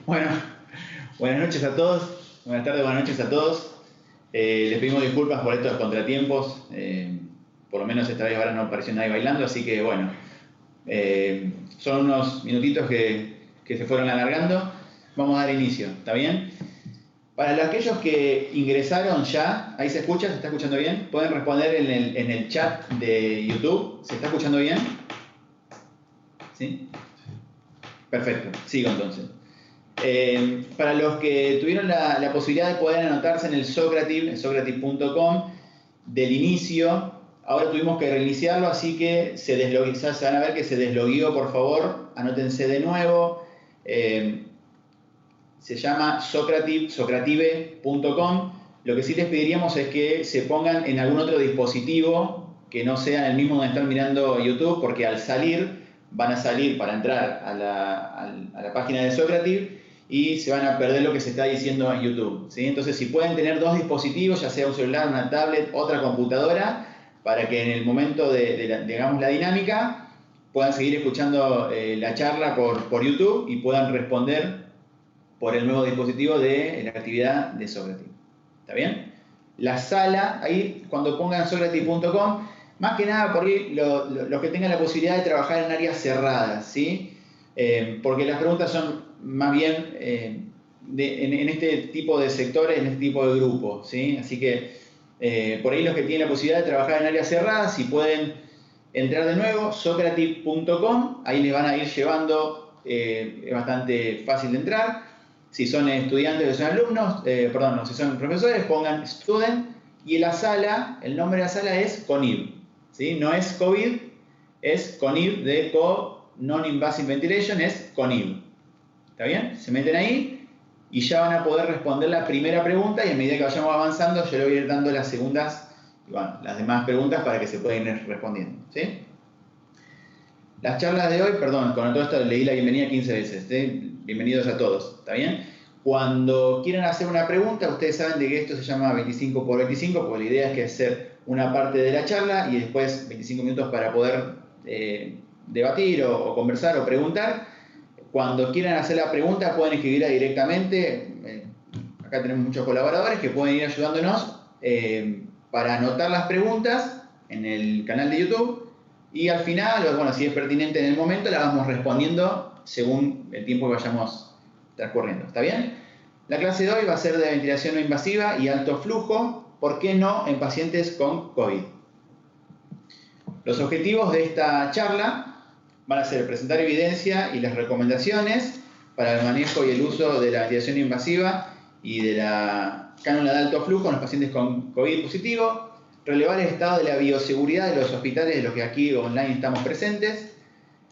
Bueno, buenas noches a todos, buenas tardes, buenas noches a todos. Les pedimos disculpas por estos contratiempos, por lo menos esta vez ahora no apareció nadie bailando, así que bueno, son unos minutitos que se fueron alargando. Vamos a dar inicio, ¿está bien? Para aquellos que ingresaron ya, ahí se escucha, ¿se está escuchando bien? Pueden responder en el chat de YouTube, ¿se está escuchando bien? ¿Sí? Perfecto, sigo entonces. Para los que tuvieron la posibilidad de poder anotarse en el Socrative, en socrative.com, del inicio, ahora tuvimos que reiniciarlo, así que se van a ver que se deslogueó, por favor, anótense de nuevo. Se llama socrative.com. Lo que sí les pediríamos es que se pongan en algún otro dispositivo que no sea el mismo donde están mirando YouTube, porque al salir, van a salir para entrar a la página de Socrative y se van a perder lo que se está diciendo en YouTube, ¿sí? Entonces, si pueden tener dos dispositivos, ya sea un celular, una tablet, otra computadora, para que en el momento digamos, la dinámica, puedan seguir escuchando la charla por YouTube y puedan responder por el nuevo dispositivo de la actividad de Socrative. ¿Está bien? La sala, ahí cuando pongan socrative.com, más que nada por ahí los que tengan la posibilidad de trabajar en áreas cerradas, ¿sí? Porque las preguntas son más bien en este tipo de sectores, en este tipo de grupos, ¿sí? Así que por ahí los que tienen la posibilidad de trabajar en áreas cerradas, si pueden entrar de nuevo, socrative.com, ahí les van a ir llevando, es bastante fácil de entrar. Si son estudiantes o son alumnos, perdón, no, si son profesores, pongan student y en la sala, el nombre de la sala es CONIV, ¿sí? No es COVID, es CONIV de Non-Invasive Ventilation, es CONIV. ¿Está bien? Se meten ahí y ya van a poder responder la primera pregunta y a medida que vayamos avanzando yo le voy a ir dando las segundas y bueno, las demás preguntas para que se puedan ir respondiendo, ¿sí? Las charlas de hoy, perdón, con todo esto leí la bienvenida 15 veces, ¿sí? Bienvenidos a todos, ¿está bien? Cuando quieran hacer una pregunta, ustedes saben de que esto se llama 25 por 25, porque la idea es que hacer una parte de la charla y después 25 minutos para poder debatir o conversar o preguntar. Cuando quieran hacer la pregunta pueden escribirla directamente. Acá tenemos muchos colaboradores que pueden ir ayudándonos para anotar las preguntas en el canal de YouTube. Y al final, bueno, si es pertinente en el momento, la vamos respondiendo según el tiempo que vayamos transcurriendo. ¿Está bien? La clase de hoy va a ser de ventilación no invasiva y alto flujo. ¿Por qué no en pacientes con COVID? Los objetivos de esta charla van a ser presentar evidencia y las recomendaciones para el manejo y el uso de la ventilación no invasiva y de la cánula de alto flujo en los pacientes con COVID positivo, relevar el estado de la bioseguridad de los hospitales de los que aquí online estamos presentes,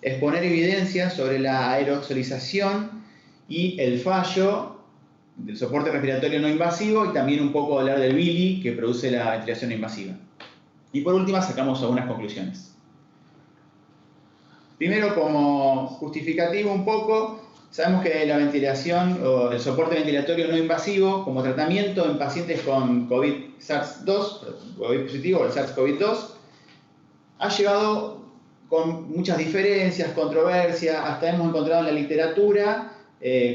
exponer evidencia sobre la aerosolización y el fallo del soporte respiratorio no invasivo y también un poco hablar del BILI que produce la ventilación no invasiva. Y por último sacamos algunas conclusiones. Primero, como justificativo un poco, sabemos que la ventilación o el soporte ventilatorio no invasivo como tratamiento en pacientes con COVID SARS-2, COVID positivo o el SARS-CoV-2, ha llevado con muchas diferencias, controversias, hasta hemos encontrado en la literatura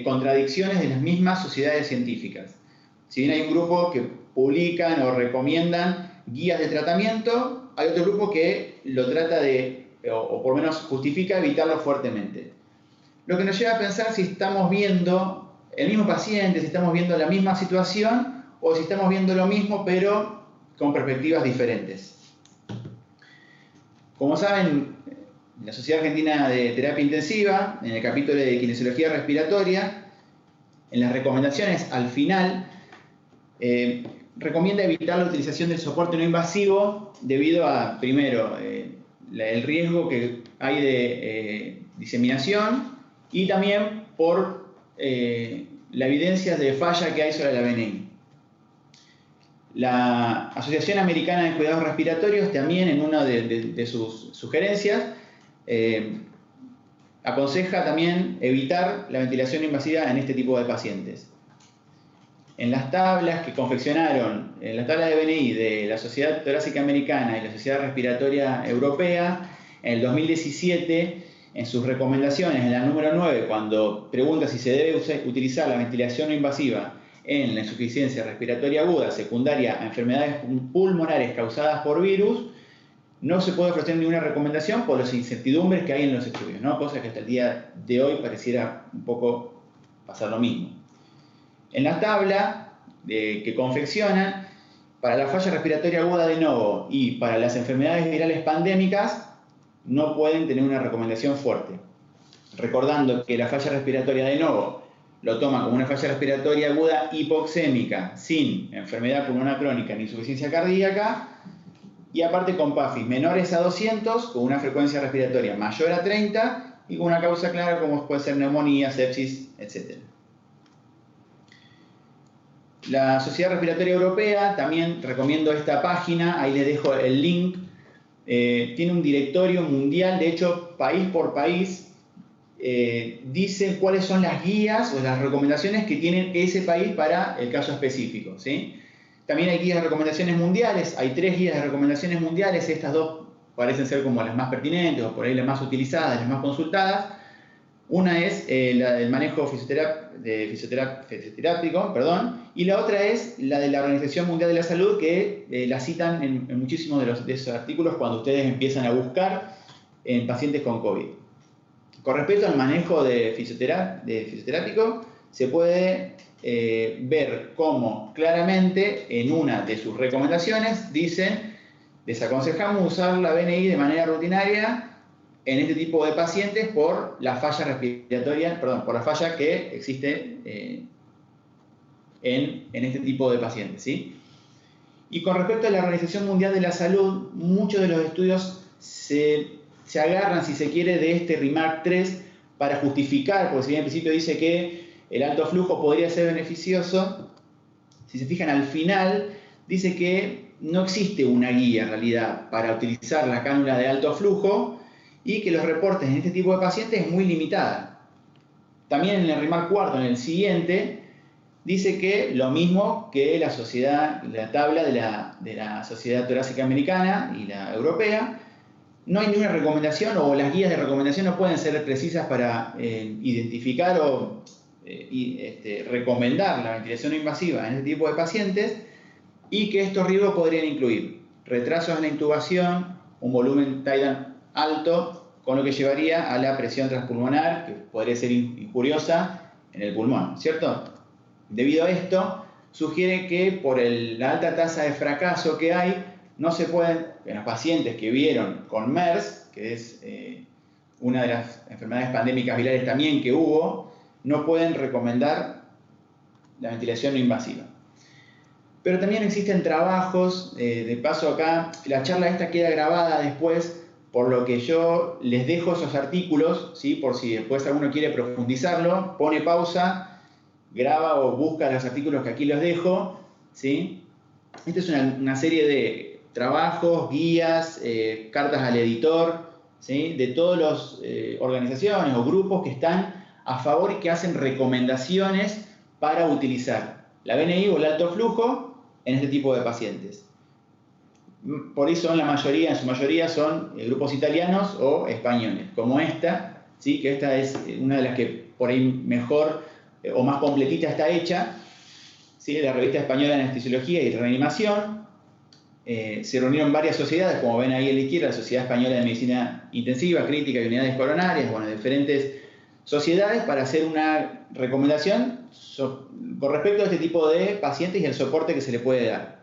contradicciones de las mismas sociedades científicas. Si bien hay un grupo que publican o recomiendan guías de tratamiento, hay otro grupo que lo trata de, o por lo menos justifica evitarlo fuertemente. Lo que nos lleva a pensar si estamos viendo el mismo paciente, si estamos viendo la misma situación o si estamos viendo lo mismo pero con perspectivas diferentes. Como saben, en la Sociedad Argentina de Terapia Intensiva, en el capítulo de Kinesiología Respiratoria, en las recomendaciones al final, recomienda evitar la utilización del soporte no invasivo debido a, primero, el riesgo que hay de diseminación y también por la evidencia de falla que hay sobre la VNI. La Asociación Americana de Cuidados Respiratorios también en una de sus sugerencias aconseja también evitar la ventilación invasiva en este tipo de pacientes. En las tablas que confeccionaron, en las tablas de VNI de la Sociedad Torácica Americana y la Sociedad Respiratoria Europea, en el 2017 en sus recomendaciones, en la número 9, cuando pregunta si se debe utilizar la ventilación no invasiva en la insuficiencia respiratoria aguda secundaria a enfermedades pulmonares causadas por virus, no se puede ofrecer ninguna recomendación por las incertidumbres que hay en los estudios, ¿no? Cosa que hasta el día de hoy pareciera un poco pasar lo mismo. En la tabla que confeccionan, para la falla respiratoria aguda de novo y para las enfermedades virales pandémicas, no pueden tener una recomendación fuerte. Recordando que la falla respiratoria de novo lo toman como una falla respiratoria aguda hipoxémica, sin enfermedad pulmonar crónica ni insuficiencia cardíaca, y aparte con PAFIs menores a 200, con una frecuencia respiratoria mayor a 30 y con una causa clara como puede ser neumonía, sepsis, etc. La Sociedad Respiratoria Europea, también recomiendo esta página, ahí les dejo el link, tiene un directorio mundial, de hecho, país por país, dice cuáles son las guías o las recomendaciones que tiene ese país para el caso específico, ¿sí? También hay guías de recomendaciones mundiales, hay 3 guías de recomendaciones mundiales, estas 2 parecen ser como las más pertinentes o por ahí las más utilizadas, las más consultadas. Una es la del manejo fisioterápico, y la otra es la de la Organización Mundial de la Salud, que la citan en muchísimos de esos artículos cuando ustedes empiezan a buscar en pacientes con COVID. Con respecto al manejo de fisioterápico, se puede ver cómo claramente en una de sus recomendaciones dicen: desaconsejamos usar la BNI de manera rutinaria en este tipo de pacientes por la falla respiratoria, por la falla que existe en este tipo de pacientes, ¿sí? Y con respecto a la Organización Mundial de la Salud, muchos de los estudios se agarran, si se quiere, de este REMARK 3 para justificar, porque si bien al principio dice que el alto flujo podría ser beneficioso, si se fijan al final, dice que no existe una guía en realidad para utilizar la cánula de alto flujo y que los reportes en este tipo de pacientes es muy limitada. También en el REMARK 4, en el siguiente, dice que lo mismo que la tabla de la Sociedad Torácica Americana y la Europea, no hay ninguna recomendación o las guías de recomendación no pueden ser precisas para identificar o recomendar la ventilación no invasiva en este tipo de pacientes, y que estos riesgos podrían incluir retrasos en la intubación, un volumen tidal alto, con lo que llevaría a la presión transpulmonar, que podría ser injuriosa en el pulmón, ¿cierto? Debido a esto, sugiere que por la alta tasa de fracaso que hay, no se pueden, en los pacientes que vieron con MERS, que es una de las enfermedades pandémicas virales también que hubo, no pueden recomendar la ventilación no invasiva. Pero también existen trabajos, de paso acá, la charla esta queda grabada después, por lo que yo les dejo esos artículos, ¿sí? Por si después alguno quiere profundizarlo, pone pausa, graba o busca los artículos que aquí los dejo, ¿sí? Esta es una serie de trabajos, guías, cartas al editor, ¿sí? De todas las organizaciones o grupos que están a favor y que hacen recomendaciones para utilizar la BNI o el alto flujo en este tipo de pacientes. Por eso en su mayoría son grupos italianos o españoles, como esta, ¿sí? Que esta es una de las que por ahí mejor o más completita está hecha, ¿sí? La Revista Española de Anestesiología y Reanimación. Se reunieron varias sociedades, como ven ahí a la izquierda, la Sociedad Española de Medicina Intensiva, Crítica y Unidades Coronarias, bueno, diferentes sociedades para hacer una recomendación con respecto a este tipo de pacientes y el soporte que se le puede dar.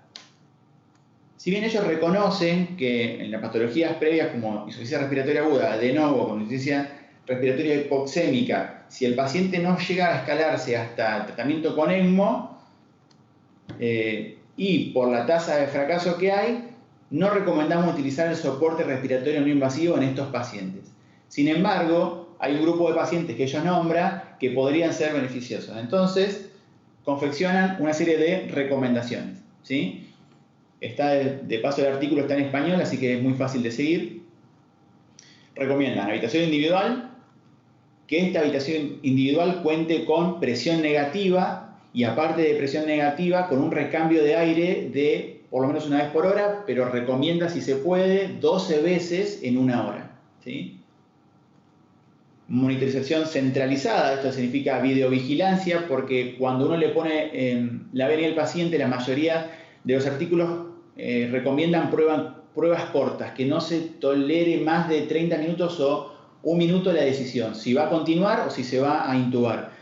Si bien ellos reconocen que en las patologías previas como insuficiencia respiratoria aguda, de novo, con insuficiencia respiratoria hipoxémica, si el paciente no llega a escalarse hasta el tratamiento con ECMO, y por la tasa de fracaso que hay, no recomendamos utilizar el soporte respiratorio no invasivo en estos pacientes. Sin embargo, hay un grupo de pacientes que ellos nombran que podrían ser beneficiosos. Entonces, confeccionan una serie de recomendaciones, ¿sí? De paso el artículo está en español, así que es muy fácil de seguir. Recomiendan habitación individual, que esta habitación individual cuente con presión negativa y aparte de presión negativa con un recambio de aire de por lo menos una vez por hora, pero recomienda si se puede 12 veces en una hora, ¿sí? Monitorización centralizada, esto significa videovigilancia, porque cuando uno le pone la venia al paciente, la mayoría de los artículos recomiendan pruebas cortas, que no se tolere más de 30 minutos o un minuto la decisión, si va a continuar o si se va a intubar.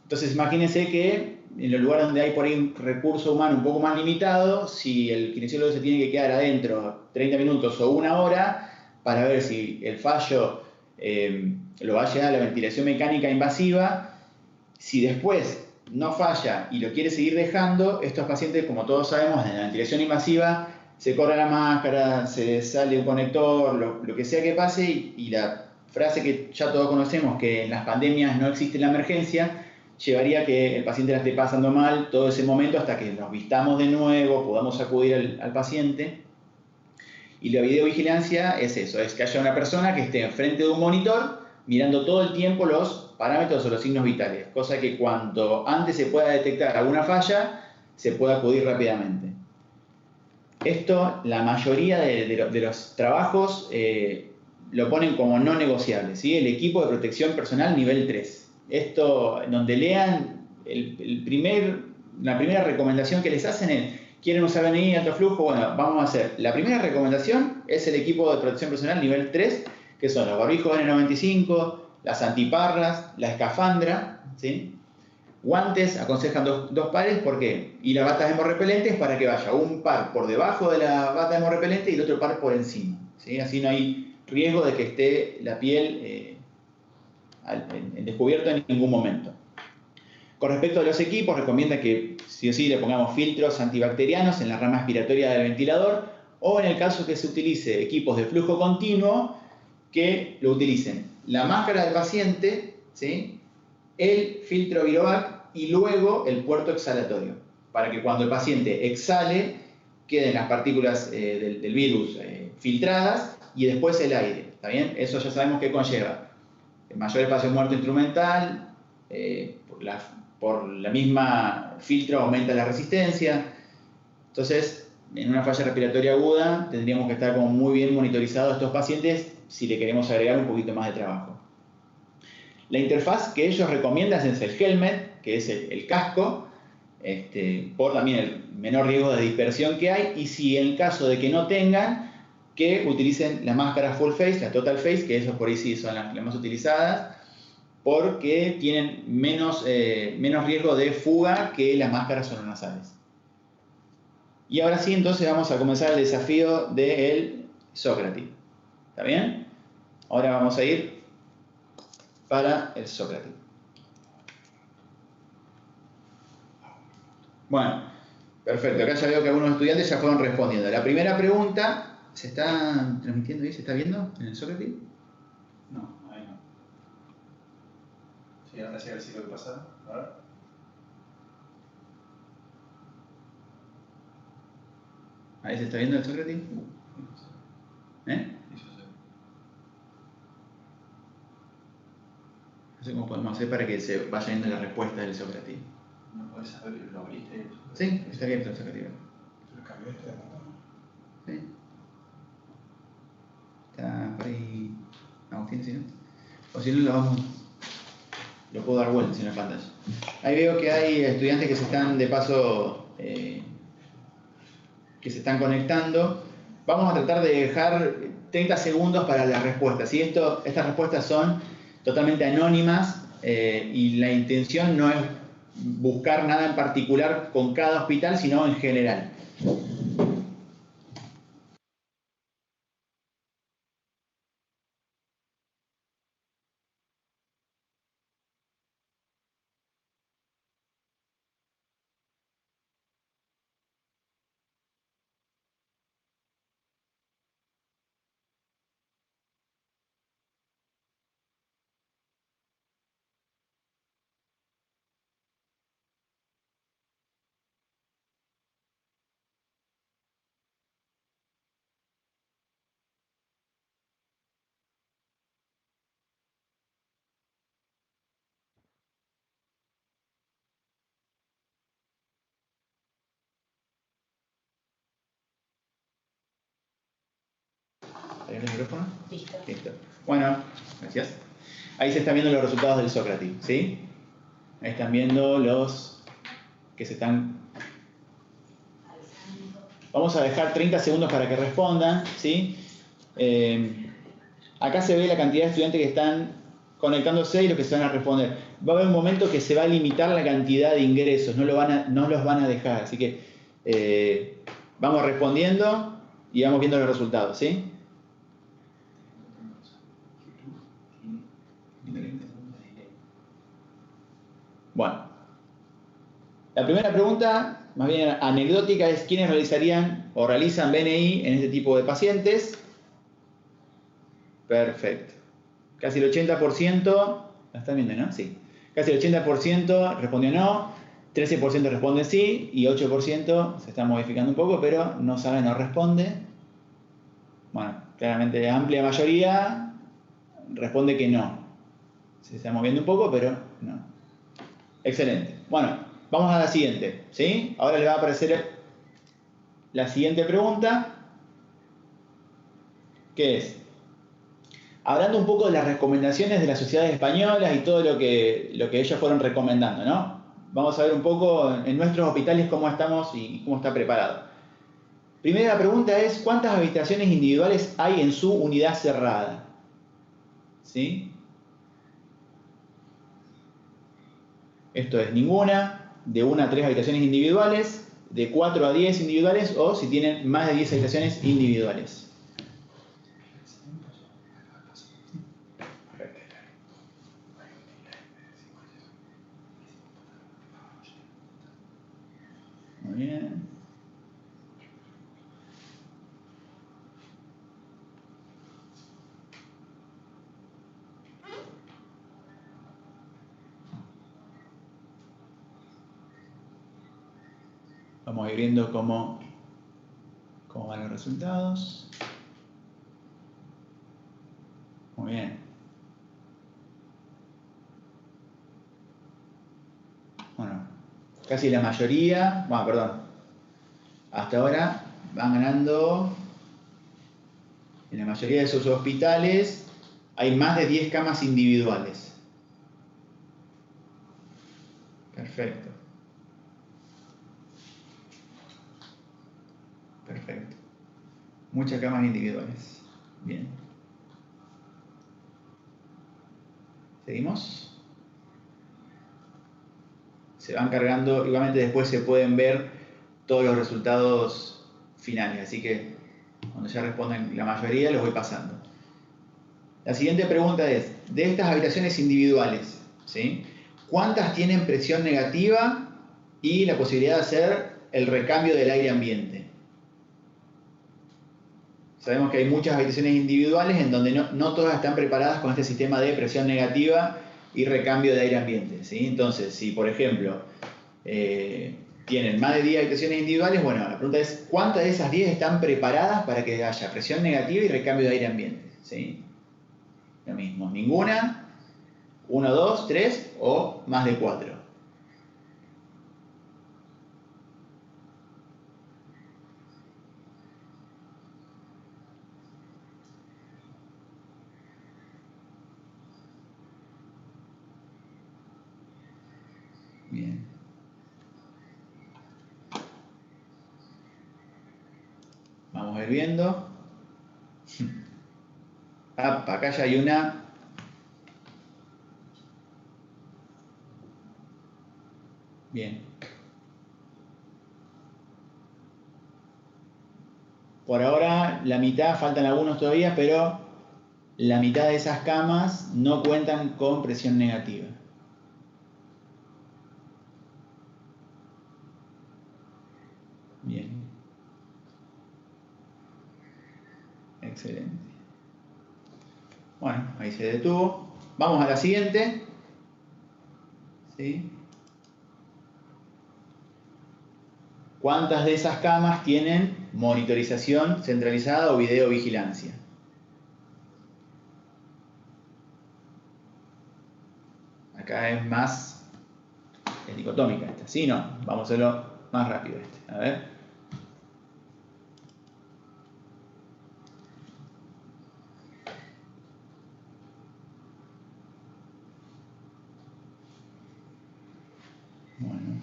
Entonces imagínense que en los lugares donde hay por ahí un recurso humano un poco más limitado, si el kinesiólogo se tiene que quedar adentro 30 minutos o una hora para ver si el fallo lo va a llegar a la ventilación mecánica invasiva, si después no falla y lo quiere seguir dejando, estos pacientes, como todos sabemos, en la ventilación invasiva se corre la máscara, se sale un conector, lo que sea que pase, y la frase que ya todos conocemos, que en las pandemias no existe la emergencia, llevaría a que el paciente la esté pasando mal todo ese momento hasta que nos vistamos de nuevo, podamos acudir al paciente. Y la videovigilancia es eso, es que haya una persona que esté enfrente de un monitor mirando todo el tiempo los parámetros o los signos vitales, cosa que cuando antes se pueda detectar alguna falla, se pueda acudir rápidamente. Esto, la mayoría de los trabajos lo ponen como no negociable, ¿sí? El equipo de protección personal nivel 3. Esto, donde lean la primera recomendación que les hacen es: ¿quieren usar BNI y alto flujo? Bueno, vamos a hacer. La primera recomendación es el equipo de protección personal nivel 3, que son los barbijos N95, las antiparras, la escafandra, ¿sí? Guantes, aconsejan dos pares, ¿por qué? Y las batas hemorrepelentes para que vaya un par por debajo de la bata hemorrepelente y el otro par por encima, ¿sí? Así no hay riesgo de que esté la piel en descubierto en ningún momento. Con respecto a los equipos, recomienda que sí o sí le pongamos filtros antibacterianos en la rama aspiratoria del ventilador, o en el caso que se utilice equipos de flujo continuo, que lo utilicen la máscara del paciente, ¿sí? El filtro Virovac y luego el puerto exhalatorio, para que cuando el paciente exhale queden las partículas del virus filtradas y después el aire, ¿está bien? Eso ya sabemos que conlleva mayor espacio muerto instrumental, por la misma filtro aumenta la resistencia. Entonces, en una falla respiratoria aguda tendríamos que estar como muy bien monitorizados estos pacientes si le queremos agregar un poquito más de trabajo. La interfaz que ellos recomiendan es el helmet, que es el casco, por también el menor riesgo de dispersión que hay, y si en caso de que no tengan, que utilicen la máscara full face, la total face, que esos por ahí sí son las más utilizadas, porque tienen menos riesgo de fuga que las máscaras sononasales. Y ahora sí, entonces vamos a comenzar el desafío del Sócrates. ¿Está bien? Ahora vamos a ir para el Sócrates. Bueno, perfecto. Acá ya veo que algunos estudiantes ya fueron respondiendo. La primera pregunta, ¿se está transmitiendo ahí? ¿Se está viendo en el Sócrates? No, ahí no. Sí, ahora sí, a ver si lo que pasa. A ver. ¿Ahí se está viendo el Sócrates? ¿Eh? No sé cómo podemos hacer para que se vaya viendo la respuesta del Sócrates. No puedes saber, lo abriste. Sí, está abierto el Sócrates. ¿Lo cambiaste de botón? Sí. Está por ahí Agustín, ¿sí? O si no, lo puedo dar vueltas en la pantalla. Ahí veo que hay estudiantes que se están de paso que se están conectando. Vamos a tratar de dejar 30 segundos para las respuestas. ¿Sí? Estas respuestas son totalmente anónimas y la intención no es buscar nada en particular con cada hospital, sino en general. ¿Hay el micrófono? Listo. Listo. Bueno, gracias. Ahí se están viendo los resultados del Sócrates, ¿sí? Ahí están viendo los que se están... Vamos a dejar 30 segundos para que respondan, ¿sí? Acá se ve la cantidad de estudiantes que están conectándose y los que se van a responder. Va a haber un momento que se va a limitar la cantidad de ingresos, no los van a dejar. Así que vamos respondiendo y vamos viendo los resultados, ¿sí? Bueno, la primera pregunta, más bien anecdótica, es ¿quiénes realizarían o realizan BNI en este tipo de pacientes? Perfecto. Casi el 80%, ¿la están viendo, no? Sí. Casi el 80% respondió no, 13% responde sí y 8% se está modificando un poco, pero no sabe, no responde. Bueno, claramente la amplia mayoría responde que no. Se está moviendo un poco, pero no. Excelente. Bueno, vamos a la siguiente, ¿sí? Ahora le va a aparecer la siguiente pregunta, que es, hablando un poco de las recomendaciones de las sociedades españolas y todo lo que ellos fueron recomendando, ¿no? Vamos a ver un poco en nuestros hospitales cómo estamos y cómo está preparado. Primera pregunta es, ¿cuántas habitaciones individuales hay en su unidad cerrada? ¿Sí? Esto es ninguna, de 1 a 3 habitaciones individuales, de 4 a 10 individuales o si tienen más de 10 habitaciones individuales. Muy bien. Vamos a ir viendo cómo van los resultados. Muy bien. Bueno, casi la mayoría, bueno, perdón, hasta ahora van ganando, en la mayoría de sus hospitales hay más de 10 camas individuales. Perfecto. Perfecto. Muchas camas individuales. Bien. ¿Seguimos? Se van cargando, igualmente después se pueden ver todos los resultados finales, así que cuando ya responden la mayoría los voy pasando. La siguiente pregunta es, de estas habitaciones individuales, ¿sí? ¿Cuántas tienen presión negativa y la posibilidad de hacer el recambio del aire ambiente? Sabemos que hay muchas habitaciones individuales en donde no todas están preparadas con este sistema de presión negativa y recambio de aire ambiente, ¿sí? Entonces, si por ejemplo tienen más de 10 habitaciones individuales, bueno, la pregunta es ¿cuántas de esas 10 están preparadas para que haya presión negativa y recambio de aire ambiente? ¿Sí? Lo mismo, ninguna, 1, 2, 3 o más de 4. Bien. Vamos a ir viendo. Acá ya hay una. Bien. Por ahora la mitad, faltan algunos todavía, pero la mitad de esas camas no cuentan con presión negativa. Bien. Excelente. Bueno, ahí se detuvo. Vamos a la siguiente. ¿Sí? ¿Cuántas de esas camas tienen monitorización centralizada o videovigilancia? Acá es más dicotómica esta. Sí, no. Vamos a hacerlo más rápido este. A ver. Bueno.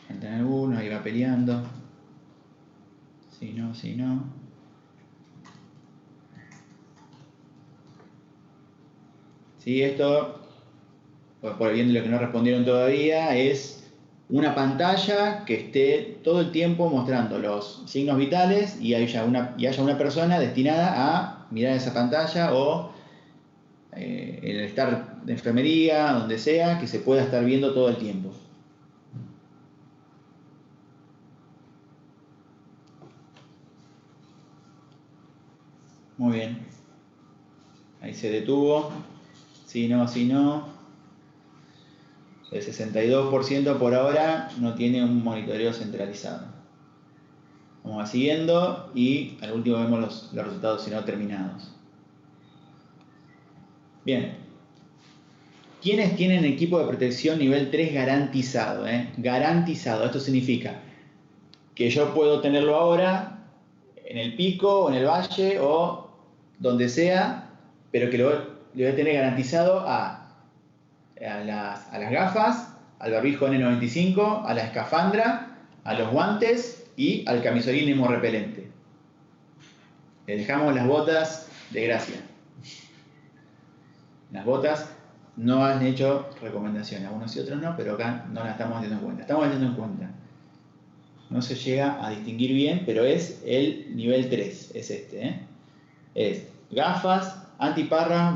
Faltan algunos, ahí va peleando. Si no, si no. Sí, esto, por bien de lo que no respondieron todavía, es una pantalla que esté todo el tiempo mostrando los signos vitales y haya una persona destinada a mirar esa pantalla o el estar de enfermería, donde sea, que se pueda estar viendo todo el tiempo. Muy bien. Ahí se detuvo. Si no, si no. El 62% por ahora no tiene un monitoreo centralizado. Vamos siguiendo y al último vemos los resultados si no terminados. Bien. ¿Quiénes tienen equipo de protección nivel 3 garantizado? Garantizado. Esto significa que yo puedo tenerlo ahora en el pico o en el valle o donde sea, pero que le voy a tener garantizado a las gafas, al barbijo N95, a la escafandra, a los guantes y al camisolín hemorrepelente. Le dejamos las botas de gracia. Las botas no han hecho recomendación, algunos y otros no, pero acá no las estamos teniendo en cuenta. Estamos teniendo en cuenta. No se llega a distinguir bien, pero es el nivel 3, es este. Es gafas, antiparra,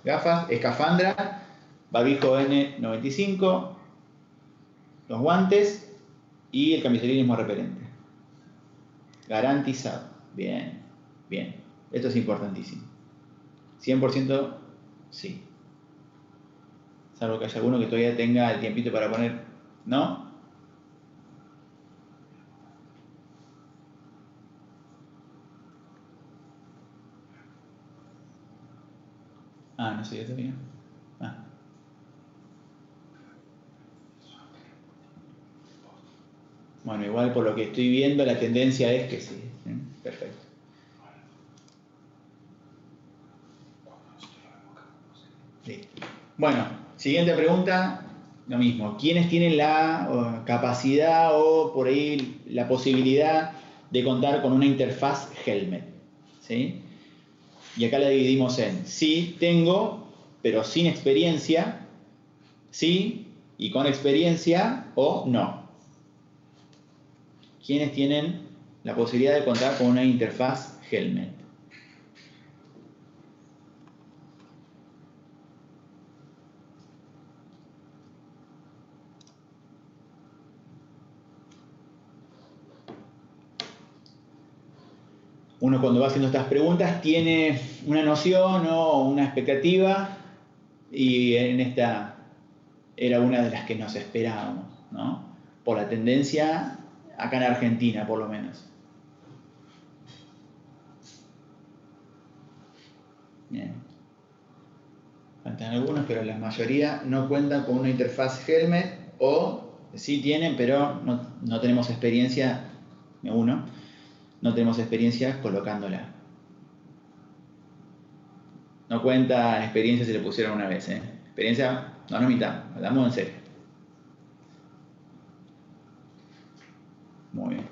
gafas, escafandra, barbijo N95, los guantes y el camisolismo repelente. Garantizado. Bien, bien. Esto es importantísimo. 100% sí. Salvo que haya alguno que todavía tenga el tiempito para poner no. Ah, no sé, yo todavía. Ah. Bueno, igual por lo que estoy viendo, la tendencia es que sí. Perfecto. Sí. Bueno, siguiente pregunta, lo mismo. ¿Quiénes tienen la capacidad o por ahí la posibilidad de contar con una interfaz Helmet? ¿Sí? Y acá la dividimos en sí tengo, pero sin experiencia, sí y con experiencia o no. ¿Quiénes tienen la posibilidad de contar con una interfaz Helmet? Uno cuando va haciendo estas preguntas tiene una noción o una expectativa y en esta era una de las que nos esperábamos, ¿no? Por la tendencia acá en Argentina, por lo menos. Bien. Faltan algunos, pero la mayoría no cuentan con una interfaz Helmet o sí tienen, pero no tenemos experiencia, no tenemos experiencia colocándola. No cuenta experiencia si le pusieron una vez, Experiencia, no nos mitamos, hablamos en serio. Muy bien.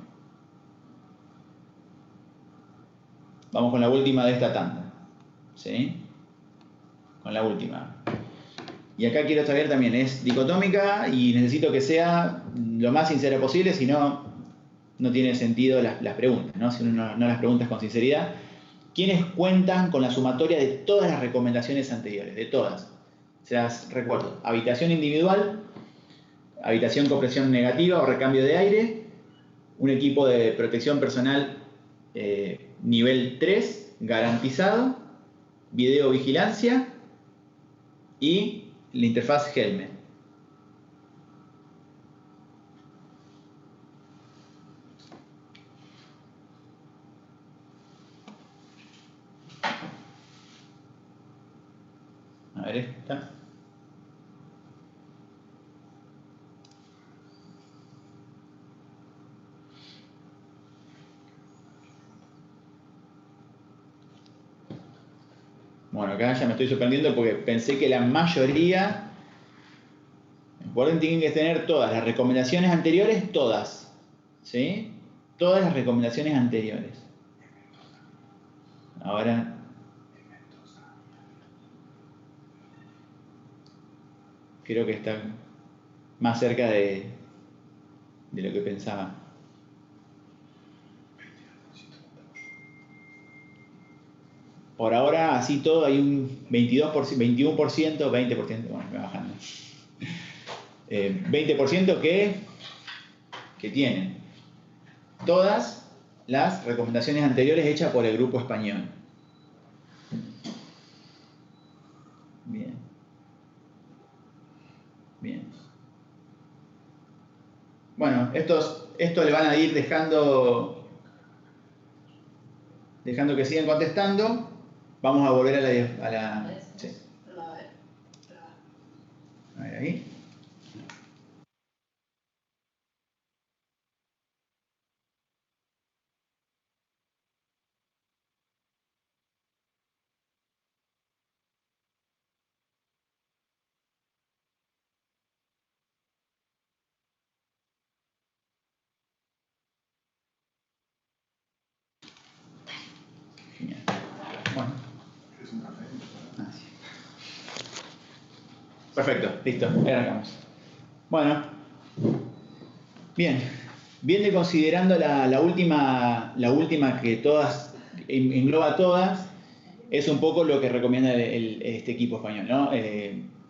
Vamos con la última de esta tanda. ¿Sí? Con la última. Y acá quiero saber también, es dicotómica y necesito que sea lo más sincera posible, si no, no tiene sentido las preguntas, ¿no? Si uno no las preguntas con sinceridad. ¿Quiénes cuentan con la sumatoria de todas las recomendaciones anteriores? De todas. Se las recuerdo. Habitación individual, habitación con presión negativa o recambio de aire, un equipo de protección personal nivel 3 garantizado, videovigilancia y la interfaz Helmet. A ver esta. Bueno, acá ya me estoy sorprendiendo porque pensé que la mayoría Recuerden, tienen que tener todas las recomendaciones anteriores, todas. ¿Sí? Todas las recomendaciones anteriores. Ahora, creo que está más cerca de lo que pensaba. Por ahora, así todo, hay un 22%, 21%, 20%, bueno, me va bajando. 20% que tienen todas las recomendaciones anteriores hechas por el grupo español. Bien. Bien. Bueno, esto le van a ir dejando que sigan contestando. Vamos a volver a la sí. A ver ahí. Genial. Bueno. ¿Es un café? Ah, sí. Perfecto, listo, ahí arrancamos. Bueno, bien, viendo y considerando la última que todas engloba todas, es un poco lo que recomienda este equipo español, ¿no?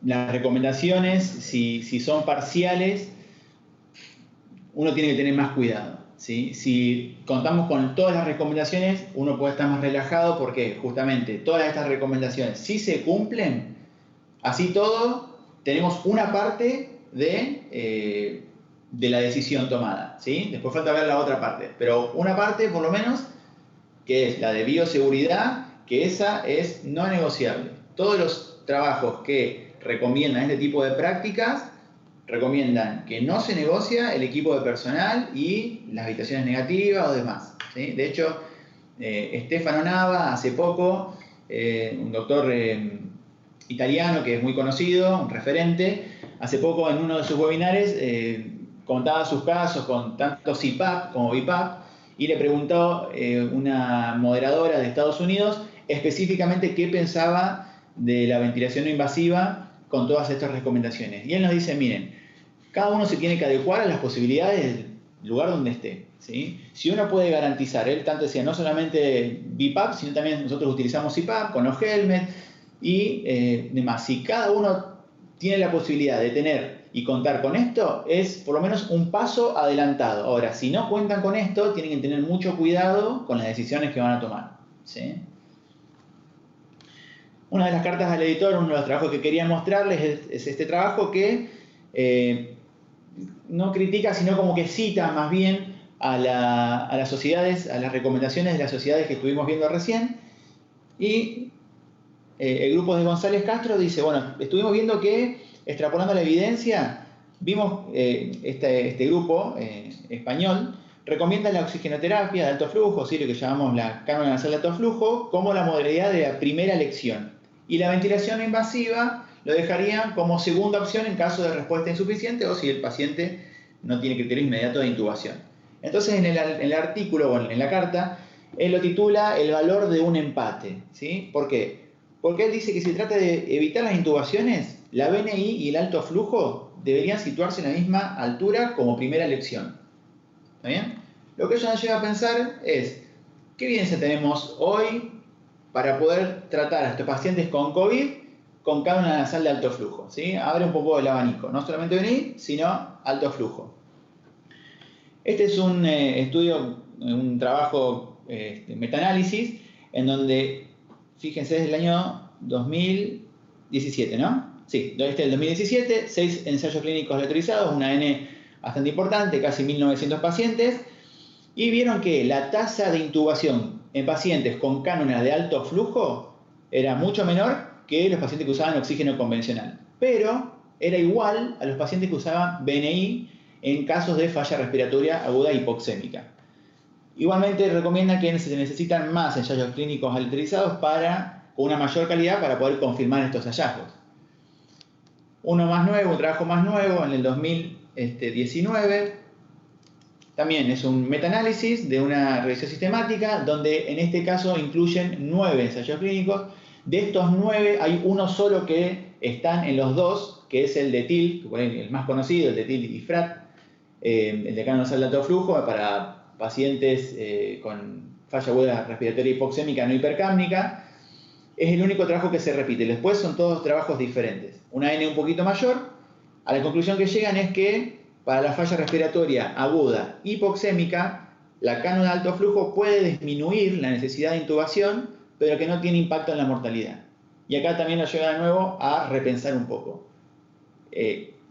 Las recomendaciones, si son parciales, uno tiene que tener más cuidado, ¿sí? Si contamos con todas las recomendaciones, uno puede estar más relajado porque justamente todas estas recomendaciones, si se cumplen, así todo, tenemos una parte de la decisión tomada, ¿sí? Después falta ver la otra parte, pero una parte por lo menos, que es la de bioseguridad, que esa es no negociable. Todos los trabajos que recomiendan este tipo de prácticas recomiendan que no se negocia el equipo de personal y las habitaciones negativas o demás, ¿sí? De hecho, Stefano Nava hace poco, un doctor italiano que es muy conocido, un referente, hace poco en uno de sus webinares contaba sus casos con tanto CPAP como BiPAP y le preguntó una moderadora de Estados Unidos específicamente qué pensaba de la ventilación no invasiva con todas estas recomendaciones. Y él nos dice, miren, cada uno se tiene que adecuar a las posibilidades del lugar donde esté, ¿sí? Si uno puede garantizar, él tanto decía, no solamente BiPAP, sino también nosotros utilizamos CPAP con los helmets y demás. Si cada uno tiene la posibilidad de tener y contar con esto, es por lo menos un paso adelantado. Ahora, si no cuentan con esto, tienen que tener mucho cuidado con las decisiones que van a tomar, ¿sí? Una de las cartas al editor, uno de los trabajos que quería mostrarles es este trabajo que no critica, sino como que cita más bien a las sociedades, a las recomendaciones de las sociedades que estuvimos viendo recién. Y el grupo de González Castro dice, bueno, estuvimos viendo que, extrapolando la evidencia, vimos este grupo español recomienda la oxigenoterapia de alto flujo, ¿sí? Lo que llamamos la cánula nasal de alto flujo, como la modalidad de la primera elección. Y la ventilación invasiva lo dejarían como segunda opción en caso de respuesta insuficiente o si el paciente no tiene criterio inmediato de intubación. Entonces, en el artículo, o en la carta, él lo titula el valor de un empate, ¿sí? ¿Por qué? Porque él dice que si trata de evitar las intubaciones, la BNI y el alto flujo deberían situarse en la misma altura como primera elección. ¿Está bien? Lo que eso nos lleva a pensar es, ¿qué evidencia tenemos hoy para poder tratar a estos pacientes con COVID con cánula nasal de alto flujo? ¿Sí? Abre un poco el abanico, no solamente BNI, sino alto flujo. Este es un estudio, un trabajo metaanálisis, en donde, fíjense, es del año 2017, ¿no? Sí, este es del 2017, 6 ensayos clínicos autorizados, una N bastante importante, casi 1900 pacientes, y vieron que la tasa de intubación en pacientes con cánula de alto flujo era mucho menor que los pacientes que usaban oxígeno convencional, pero era igual a los pacientes que usaban BNI en casos de falla respiratoria aguda hipoxémica. Igualmente recomienda que se necesitan más ensayos clínicos aleatorizados con una mayor calidad para poder confirmar estos hallazgos. Uno más nuevo, un trabajo más nuevo en el 2019. También es un metaanálisis de una revisión sistemática donde en este caso incluyen 9 ensayos clínicos. De estos 9 hay uno solo que están en los dos, que es el de TIL, el más conocido, el de TIL y FRAT, el de cánula nasal de alto flujo para pacientes con falla aguda respiratoria hipoxémica no hipercápnica. Es el único trabajo que se repite. Después son todos trabajos diferentes. Una N un poquito mayor. A la conclusión que llegan es que para la falla respiratoria aguda hipoxémica, la cánula de alto flujo puede disminuir la necesidad de intubación, pero que no tiene impacto en la mortalidad. Y acá también nos lleva de nuevo a repensar un poco.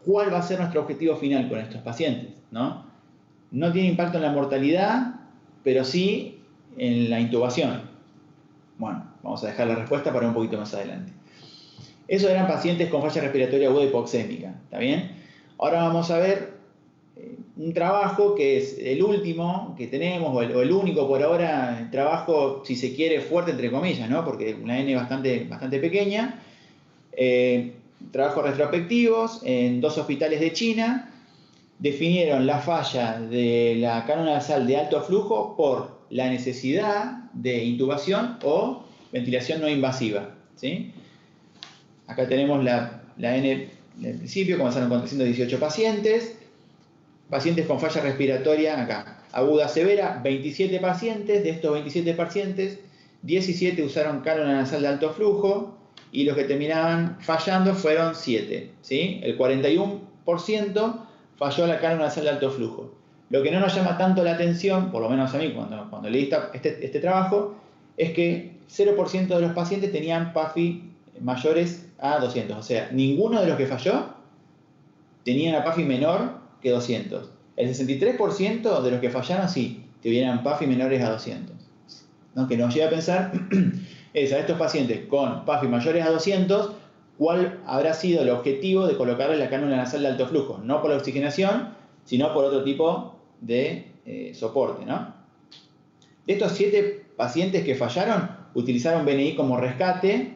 ¿Cuál va a ser nuestro objetivo final con estos pacientes? No tiene impacto en la mortalidad, pero sí en la intubación. Bueno, vamos a dejar la respuesta para un poquito más adelante. Esos eran pacientes con falla respiratoria aguda hipoxémica, ¿está bien? Ahora vamos a ver un trabajo que es el último que tenemos, o el único por ahora, el trabajo, si se quiere, fuerte entre comillas, ¿no? Porque una N bastante pequeña. Trabajos retrospectivos en 2 hospitales de China. Definieron la falla de la cánula nasal de alto flujo por la necesidad de intubación o ventilación no invasiva, ¿sí? Acá tenemos la N del principio, comenzaron con 318 pacientes. Pacientes con falla respiratoria, acá, aguda severa, 27 pacientes. De estos 27 pacientes, 17 usaron cánula nasal de alto flujo y los que terminaban fallando fueron 7, ¿sí? El 41% falló la cánula nasal de alto flujo. Lo que no nos llama tanto la atención, por lo menos a mí cuando leí este trabajo, es que 0% de los pacientes tenían PAFI mayores a 200. O sea, ninguno de los que falló tenía una PAFI menor que 200. El 63% de los que fallaron sí, tuvieran PAFI menores a 200. ¿No? Que nos lleva a pensar es a estos pacientes con PAFI mayores a 200, ¿cuál habrá sido el objetivo de colocarle la cánula nasal de alto flujo? No por la oxigenación, sino por otro tipo de soporte, ¿no? De estos 7 pacientes que fallaron, utilizaron BNI como rescate,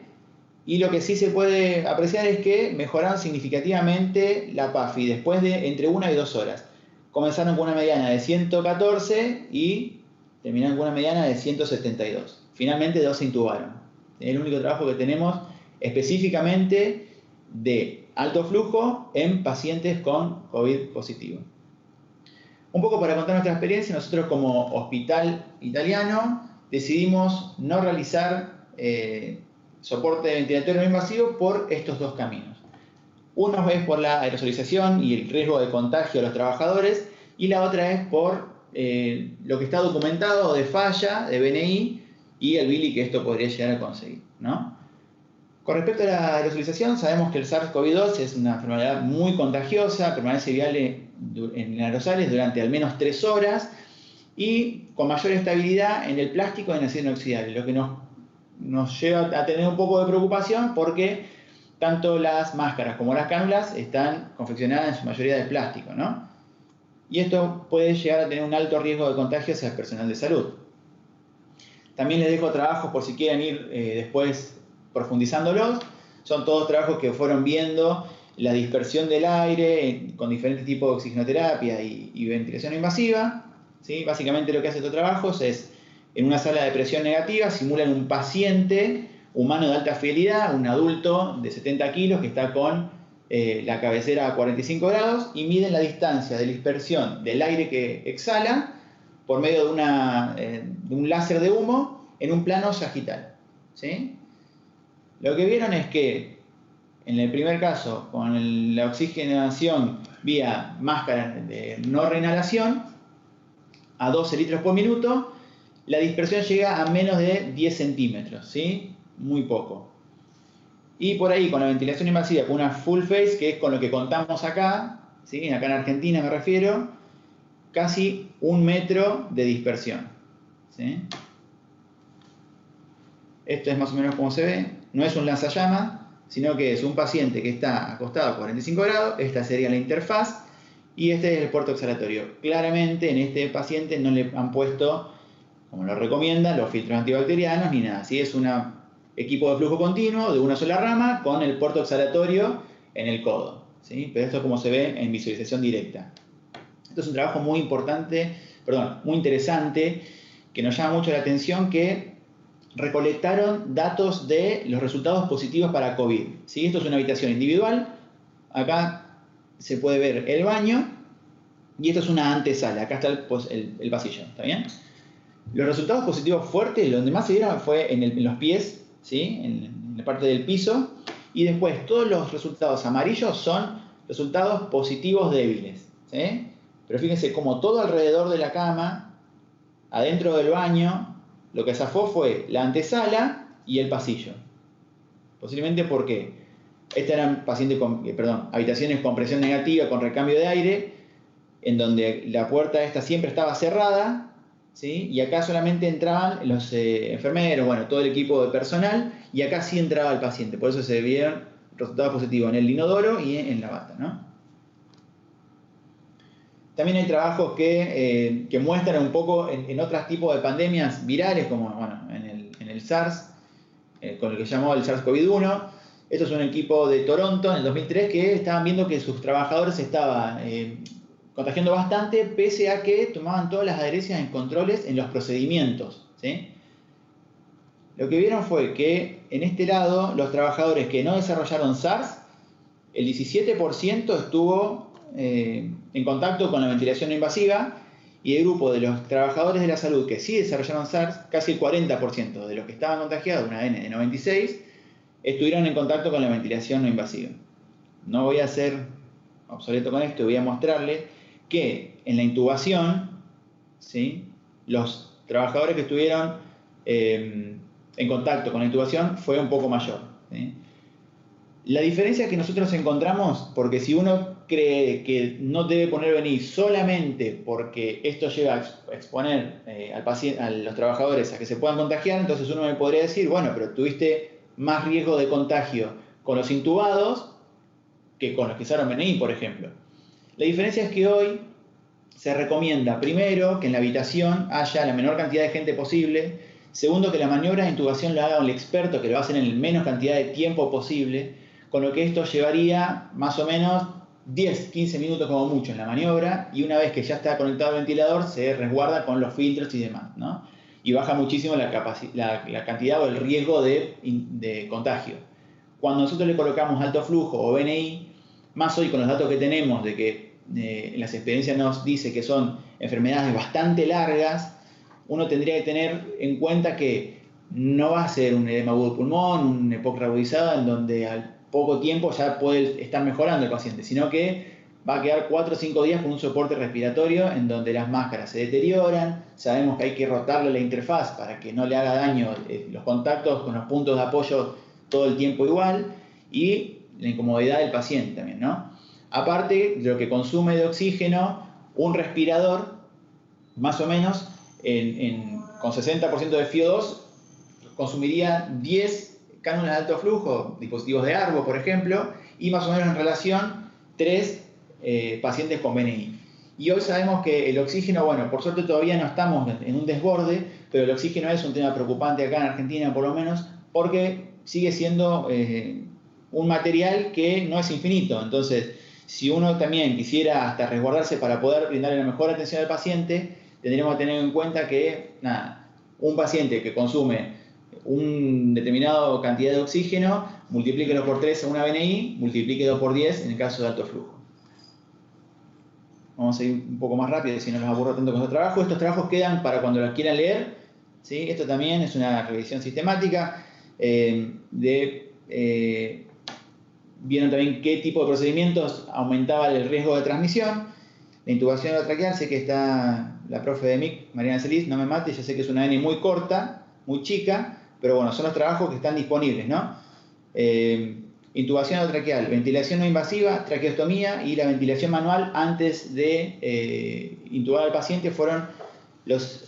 y lo que sí se puede apreciar es que mejoraron significativamente la PAFI después de entre 1 y 2 horas. Comenzaron con una mediana de 114 y terminaron con una mediana de 172. Finalmente 2 se intubaron. Es el único trabajo que tenemos específicamente de alto flujo en pacientes con COVID positivo. Un poco para contar nuestra experiencia, nosotros como hospital italiano decidimos no realizar soporte ventilatorio no invasivo por estos 2 caminos. Uno es por la aerosolización y el riesgo de contagio a los trabajadores, y la otra es por lo que está documentado de falla, de BNI, y el BILI que esto podría llegar a conseguir, ¿no? Con respecto a la aerosolización, sabemos que el SARS-CoV-2 es una enfermedad muy contagiosa, permanece viable en aerosoles durante al menos 3 horas y con mayor estabilidad en el plástico y en acero inoxidable, lo que nos lleva a tener un poco de preocupación porque tanto las máscaras como las cánulas están confeccionadas en su mayoría de plástico, ¿no? Y esto puede llegar a tener un alto riesgo de contagio hacia el personal de salud. También les dejo trabajos por si quieren ir después profundizándolos. Son todos trabajos que fueron viendo la dispersión del aire con diferentes tipos de oxigenoterapia y ventilación invasiva, ¿sí? Básicamente lo que hace estos trabajos es, en una sala de presión negativa, simulan un paciente humano de alta fidelidad, un adulto de 70 kilos que está con la cabecera a 45 grados y miden la distancia de dispersión del aire que exhala por medio de un láser de humo en un plano sagital, ¿sí? Lo que vieron es que en el primer caso, con la oxigenación vía máscara de no reinhalación, a 12 litros por minuto, la dispersión llega a menos de 10 centímetros, ¿sí? Muy poco. Y por ahí, con la ventilación invasiva, con una full face, que es con lo que contamos acá, ¿sí? Acá en Argentina me refiero, casi 1 metro de dispersión, ¿sí? Esto es más o menos como se ve. No es un lanzallamas, sino que es un paciente que está acostado a 45 grados. Esta sería la interfaz y este es el puerto exhalatorio. Claramente en este paciente no le han puesto, como lo recomiendan, los filtros antibacterianos ni nada. ¿Sí? Es un equipo de flujo continuo de una sola rama con el puerto exhalatorio en el codo. ¿sí? Pero esto es como se ve en visualización directa. Esto es un trabajo muy importante, muy interesante, que nos llama mucho la atención, que recolectaron datos de los resultados positivos para COVID, ¿sí? Esto es una habitación individual, acá se puede ver el baño, y esto es una antesala, acá está el pasillo, ¿está bien? Los resultados positivos fuertes, donde más se vieron fue en los pies, ¿sí? En la parte del piso, y después todos los resultados amarillos son resultados positivos débiles, ¿sí? Pero fíjense como todo alrededor de la cama, adentro del baño, lo que zafó fue la antesala y el pasillo. Posiblemente porque estas eran habitaciones con presión negativa, con recambio de aire, en donde la puerta esta siempre estaba cerrada, ¿sí? Y acá solamente entraban los enfermeros, bueno, todo el equipo de personal, y acá sí entraba el paciente. Por eso se vieron resultados positivos en el inodoro y en la bata, ¿no? También hay trabajos que muestran un poco en otros tipos de pandemias virales, como bueno, en el SARS, con el que se llamó el SARS-CoV-1. Esto es un equipo de Toronto en el 2003 que estaban viendo que sus trabajadores estaban contagiando bastante, pese a que tomaban todas las adherencias en controles en los procedimientos, ¿sí? Lo que vieron fue que en este lado, los trabajadores que no desarrollaron SARS, el 17% estuvo en contacto con la ventilación no invasiva, y el grupo de los trabajadores de la salud que sí desarrollaron SARS, casi el 40% de los que estaban contagiados, una N de 96, estuvieron en contacto con la ventilación no invasiva. No voy a ser obsoleto con esto, voy a mostrarle que en la intubación, ¿sí? Los trabajadores que estuvieron en contacto con la intubación fue un poco mayor, ¿sí? La diferencia que nosotros encontramos, porque si uno cree que no debe poner BNI solamente porque esto lleva a exponer a los trabajadores a que se puedan contagiar, entonces uno me podría decir, bueno, pero tuviste más riesgo de contagio con los intubados que con los que usaron BNI, por ejemplo. La diferencia es que hoy se recomienda, primero, que en la habitación haya la menor cantidad de gente posible. Segundo, que la maniobra de intubación la haga un experto, que lo hacen en la menor cantidad de tiempo posible, con lo que esto llevaría más o menos 10-15 minutos como mucho en la maniobra, y una vez que ya está conectado al ventilador se resguarda con los filtros y demás, ¿no? Y baja muchísimo la cantidad o el riesgo de contagio. Cuando nosotros le colocamos alto flujo o BNI, más hoy con los datos que tenemos de que las experiencias nos dice que son enfermedades bastante largas, uno tendría que tener en cuenta que no va a ser un edema agudo de pulmón, un EPOC agudizado en donde al poco tiempo ya puede estar mejorando el paciente, sino que va a quedar 4 o 5 días con un soporte respiratorio en donde las máscaras se deterioran, sabemos que hay que rotarle la interfaz para que no le haga daño los contactos con los puntos de apoyo todo el tiempo igual, y la incomodidad del paciente también, ¿no? Aparte de lo que consume de oxígeno, un respirador, más o menos, con 60% de FiO2, consumiría 10 cánulas de alto flujo, dispositivos de Arbo, por ejemplo, y más o menos en relación 3 pacientes con BNI. Y hoy sabemos que el oxígeno, bueno, por suerte todavía no estamos en un desborde, pero el oxígeno es un tema preocupante acá en Argentina, por lo menos, porque sigue siendo un material que no es infinito. Entonces, si uno también quisiera hasta resguardarse para poder brindarle la mejor atención al paciente, tendríamos que tener en cuenta que, un paciente que consume una determinada cantidad de oxígeno, multiplíquelo por 3 en una BNI, multiplíquelo por 10 en el caso de alto flujo. Vamos a ir un poco más rápido, si no los aburro tanto con los trabajos. Estos trabajos quedan para cuando los quieran leer, ¿sí? Esto también es una revisión sistemática. Vieron también qué tipo de procedimientos aumentaba el riesgo de transmisión. La intubación endotraqueal, sé que está la profe de MIC, Mariana Celis, no me mate, yo sé que es una N muy corta, muy chica, pero bueno, son los trabajos que están disponibles, ¿no? Intubación endotraqueal, ventilación no invasiva, traqueostomía y la ventilación manual antes de intubar al paciente fueron los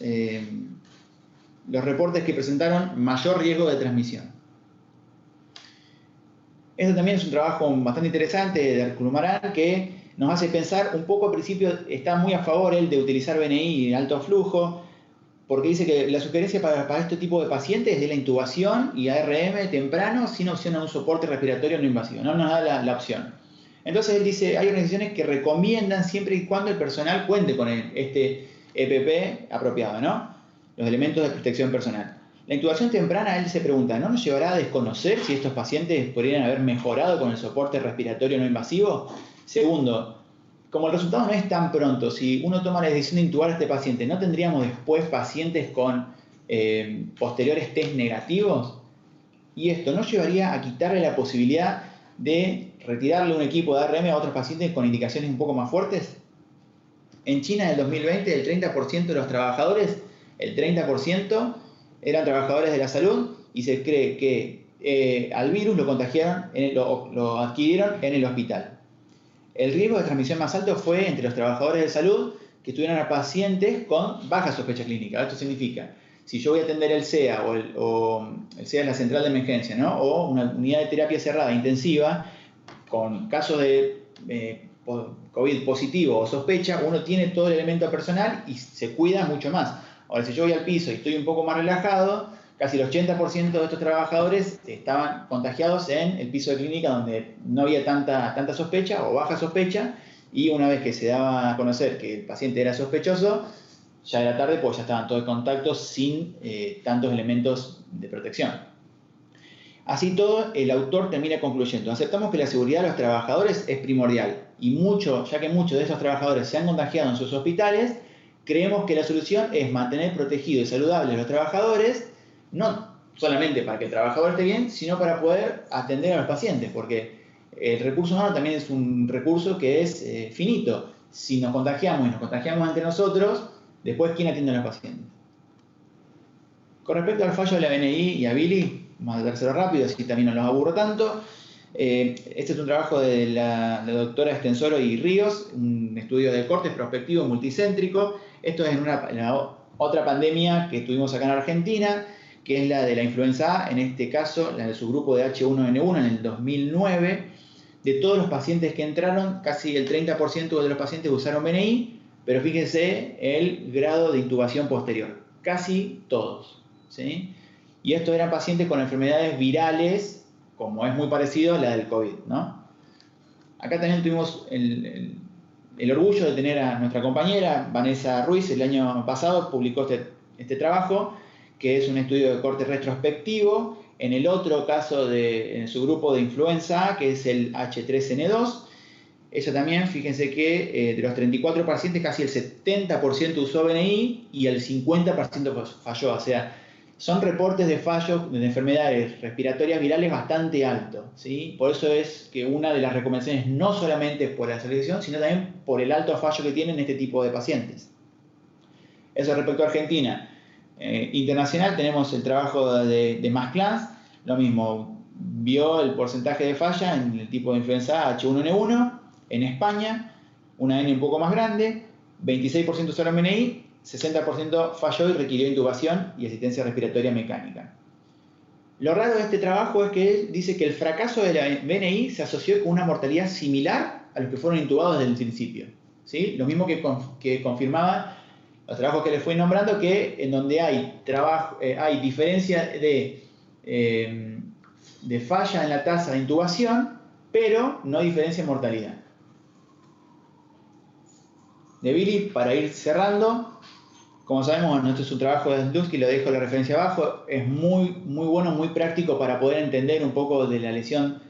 reportes que presentaron mayor riesgo de transmisión. Esto también es un trabajo bastante interesante de Arculumarán que nos hace pensar un poco. Al principio está muy a favor él de utilizar BNI en alto flujo, porque dice que la sugerencia para este tipo de pacientes es de la intubación y ARM temprano sin opción a un soporte respiratorio no invasivo. No nos da la opción. Entonces él dice, hay organizaciones que recomiendan siempre y cuando el personal cuente con este EPP apropiado, ¿no? Los elementos de protección personal. La intubación temprana, él se pregunta, ¿no nos llevará a desconocer si estos pacientes podrían haber mejorado con el soporte respiratorio no invasivo? Segundo, como el resultado no es tan pronto, si uno toma la decisión de intubar a este paciente, ¿no tendríamos después pacientes con posteriores test negativos? Y esto no llevaría a quitarle la posibilidad de retirarle un equipo de ARM a otros pacientes con indicaciones un poco más fuertes. En China en el 2020 el 30% de los trabajadores, el 30% eran trabajadores de la salud y se cree que al virus lo contagiaron, lo adquirieron en el hospital. El riesgo de transmisión más alto fue entre los trabajadores de salud que tuvieran a pacientes con baja sospecha clínica. Esto significa, si yo voy a atender el CEA o el CEA es la central de emergencia, ¿no? O una unidad de terapia cerrada intensiva con casos de COVID positivo o sospecha, uno tiene todo el elemento personal y se cuida mucho más. Ahora, si yo voy al piso y estoy un poco más relajado, casi el 80% de estos trabajadores estaban contagiados en el piso de clínica donde no había tanta sospecha o baja sospecha, y una vez que se daba a conocer que el paciente era sospechoso, ya era tarde, pues ya estaban todos en contacto sin tantos elementos de protección. Así todo, el autor termina concluyendo: aceptamos que la seguridad de los trabajadores es primordial y ya que muchos de esos trabajadores se han contagiado en sus hospitales, creemos que la solución es mantener protegidos y saludables a los trabajadores, no solamente para que el trabajador esté bien, sino para poder atender a los pacientes, porque el recurso humano también es un recurso que es finito. Si nos contagiamos y nos contagiamos entre nosotros, después, ¿quién atiende a los pacientes? Con respecto al fallo de la BNI y a Billy, vamos a dárselo rápido, así también no los aburro tanto. Este es un trabajo de la doctora Estensoro y Ríos, un estudio de cortes prospectivo multicéntrico. Esto es en la otra pandemia que tuvimos acá en Argentina, que es la de la influenza A, en este caso la del subgrupo de H1N1 en el 2009. De todos los pacientes que entraron, casi el 30% de los pacientes usaron BNI, pero fíjense el grado de intubación posterior, casi todos, ¿sí? Y estos eran pacientes con enfermedades virales, como es muy parecido a la del COVID, ¿no? Acá también tuvimos el orgullo de tener a nuestra compañera Vanessa Ruiz. El año pasado publicó este trabajo, que es un estudio de corte retrospectivo en el otro caso en su grupo de influenza A, que es el H3N2. Eso también, fíjense que de los 34 pacientes, casi el 70% usó BNI y el 50% falló. O sea, son reportes de fallos de enfermedades respiratorias virales bastante altos, ¿sí? Por eso es que una de las recomendaciones, no solamente por la selección, sino también por el alto fallo que tienen este tipo de pacientes. Eso respecto a Argentina. Internacional tenemos el trabajo de Masclans, lo mismo, vio el porcentaje de falla en el tipo de influenza H1N1 en España, una N un poco más grande, 26% usaron BNI, 60% falló y requirió intubación y asistencia respiratoria mecánica. Lo raro de este trabajo es que él dice que el fracaso de la BNI se asoció con una mortalidad similar a los que fueron intubados desde el principio, ¿sí? Lo mismo que confirmaba los trabajos que les fui nombrando, que en donde hay diferencia de falla en la tasa de intubación, pero no hay diferencia en mortalidad. De Billy, para ir cerrando, como sabemos, esto es un trabajo de Slusky, lo dejo la referencia abajo, es muy bueno, muy práctico para poder entender un poco de la lesión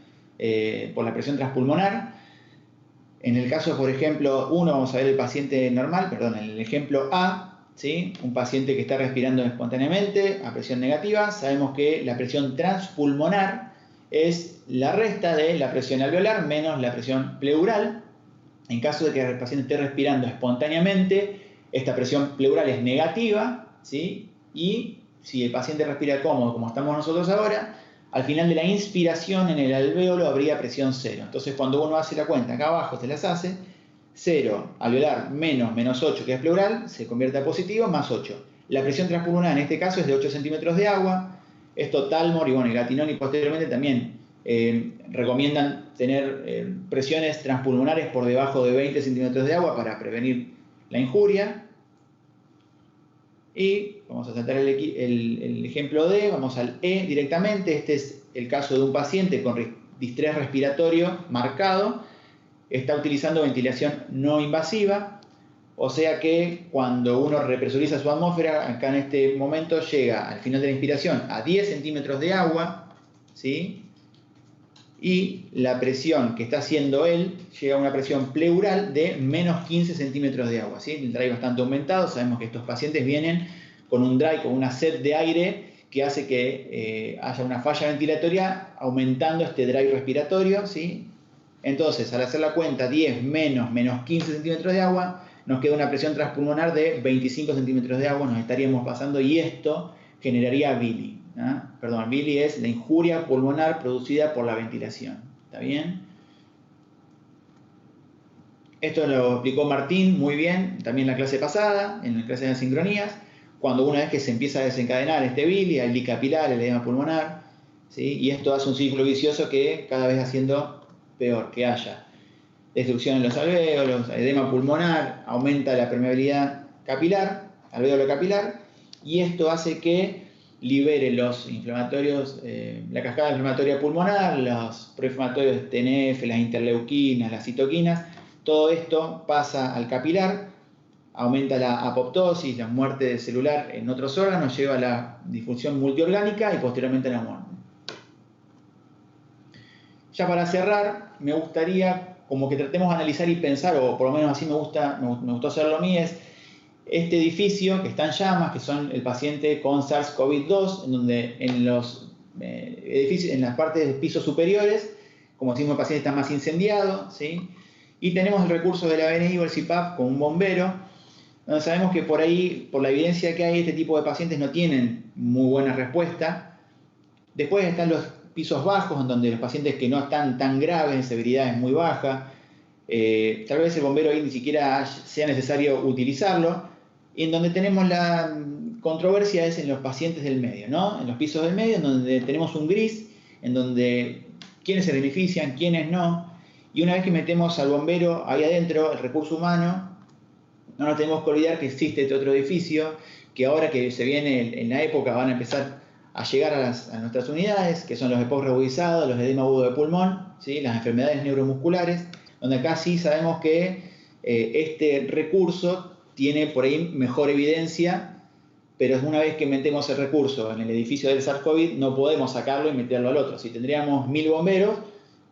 por la presión transpulmonar. En el caso, por ejemplo, vamos a ver el paciente normal, perdón, en el ejemplo A, ¿sí? Un paciente que está respirando espontáneamente a presión negativa. Sabemos que la presión transpulmonar es la resta de la presión alveolar menos la presión pleural. En caso de que el paciente esté respirando espontáneamente, esta presión pleural es negativa, ¿sí? Y si el paciente respira cómodo, como estamos nosotros ahora, al final de la inspiración en el alvéolo habría presión 0. Entonces, cuando uno hace la cuenta, acá abajo se las hace, 0 alveolar menos 8, que es pleural, se convierte a positivo, más 8. La presión transpulmonar en este caso es de 8 centímetros de agua. Esto Talmor y Gatinoni posteriormente también recomiendan tener presiones transpulmonares por debajo de 20 centímetros de agua para prevenir la injuria. Y vamos a saltar el ejemplo D, vamos al E directamente. Este es el caso de un paciente con distrés respiratorio marcado, está utilizando ventilación no invasiva, o sea que cuando uno represuriza su atmósfera, acá en este momento llega al final de la inspiración a 10 centímetros de agua, ¿sí? Y la presión que está haciendo él llega a una presión pleural de menos 15 centímetros de agua, ¿sí? El drive bastante aumentado, sabemos que estos pacientes vienen con un drive, con una sed de aire que hace que haya una falla ventilatoria aumentando este drive respiratorio, ¿sí? Entonces, al hacer la cuenta 10 menos 15 centímetros de agua, nos queda una presión transpulmonar de 25 centímetros de agua, nos estaríamos pasando y esto generaría BILI. Perdón, BILI es la injuria pulmonar producida por la ventilación. ¿Está bien? Esto lo explicó Martín muy bien, también en la clase pasada, en la clase de sincronías. Cuando una vez que se empieza a desencadenar este BILI, el bicapilar, el edema pulmonar, ¿sí? Y esto hace un ciclo vicioso que cada vez haciendo peor, que haya destrucción en los alvéolos, edema pulmonar, aumenta la permeabilidad capilar, alvéolo capilar, y esto hace que libere los inflamatorios, la cascada inflamatoria pulmonar, los proinflamatorios TNF, las interleuquinas, las citoquinas, todo esto pasa al capilar, aumenta la apoptosis, la muerte celular en otros órganos, lleva a la disfunción multiorgánica y posteriormente a la muerte. Ya para cerrar, me gustaría como que tratemos de analizar y pensar, o por lo menos así me gustó hacerlo a mí, es este edificio que está en llamas, que son el paciente con SARS-CoV-2, en donde en los edificios, en las partes de pisos superiores, como decimos, el paciente está más incendiado, ¿sí? Y tenemos el recurso de la BNI o el CPAP con un bombero, donde sabemos que por ahí, por la evidencia que hay, este tipo de pacientes no tienen muy buena respuesta. Después están los pisos bajos, en donde los pacientes que no están tan graves, en severidad es muy baja, tal vez el bombero ahí ni siquiera sea necesario utilizarlo, y en donde tenemos la controversia es en los pacientes del medio, ¿no? En los pisos del medio, en donde tenemos un gris, en donde quiénes se benefician, quiénes no, y una vez que metemos al bombero ahí adentro, el recurso humano, no nos tenemos que olvidar que existe este otro edificio, que ahora que se viene en la época van a empezar a llegar a nuestras unidades, que son los EPOC reagudizados, los edema agudo de pulmón, ¿sí? Las enfermedades neuromusculares, donde acá sí sabemos que este recurso tiene por ahí mejor evidencia, pero una vez que metemos el recurso en el edificio del SARS-CoV, no podemos sacarlo y meterlo al otro. Si tendríamos 1000 bomberos,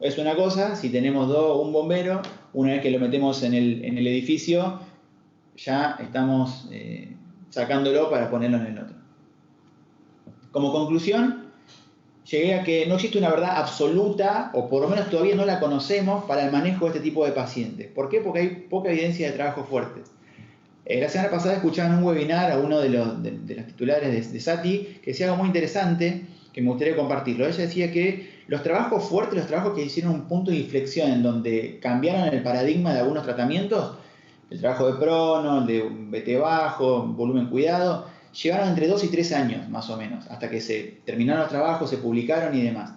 es una cosa; si tenemos un bombero, una vez que lo metemos en el edificio, ya estamos sacándolo para ponerlo en el otro. Como conclusión, llegué a que no existe una verdad absoluta, o por lo menos todavía no la conocemos, para el manejo de este tipo de pacientes. ¿Por qué? Porque hay poca evidencia de trabajo fuerte. La semana pasada escuchaba en un webinar a uno de los titulares de SATI que decía algo muy interesante, que me gustaría compartirlo. Ella decía que los trabajos fuertes, los trabajos que hicieron un punto de inflexión en donde cambiaron el paradigma de algunos tratamientos, el trabajo de Prono, el de BT bajo, volumen cuidado, llevaron entre 2 y 3 años más o menos, hasta que se terminaron los trabajos, se publicaron y demás.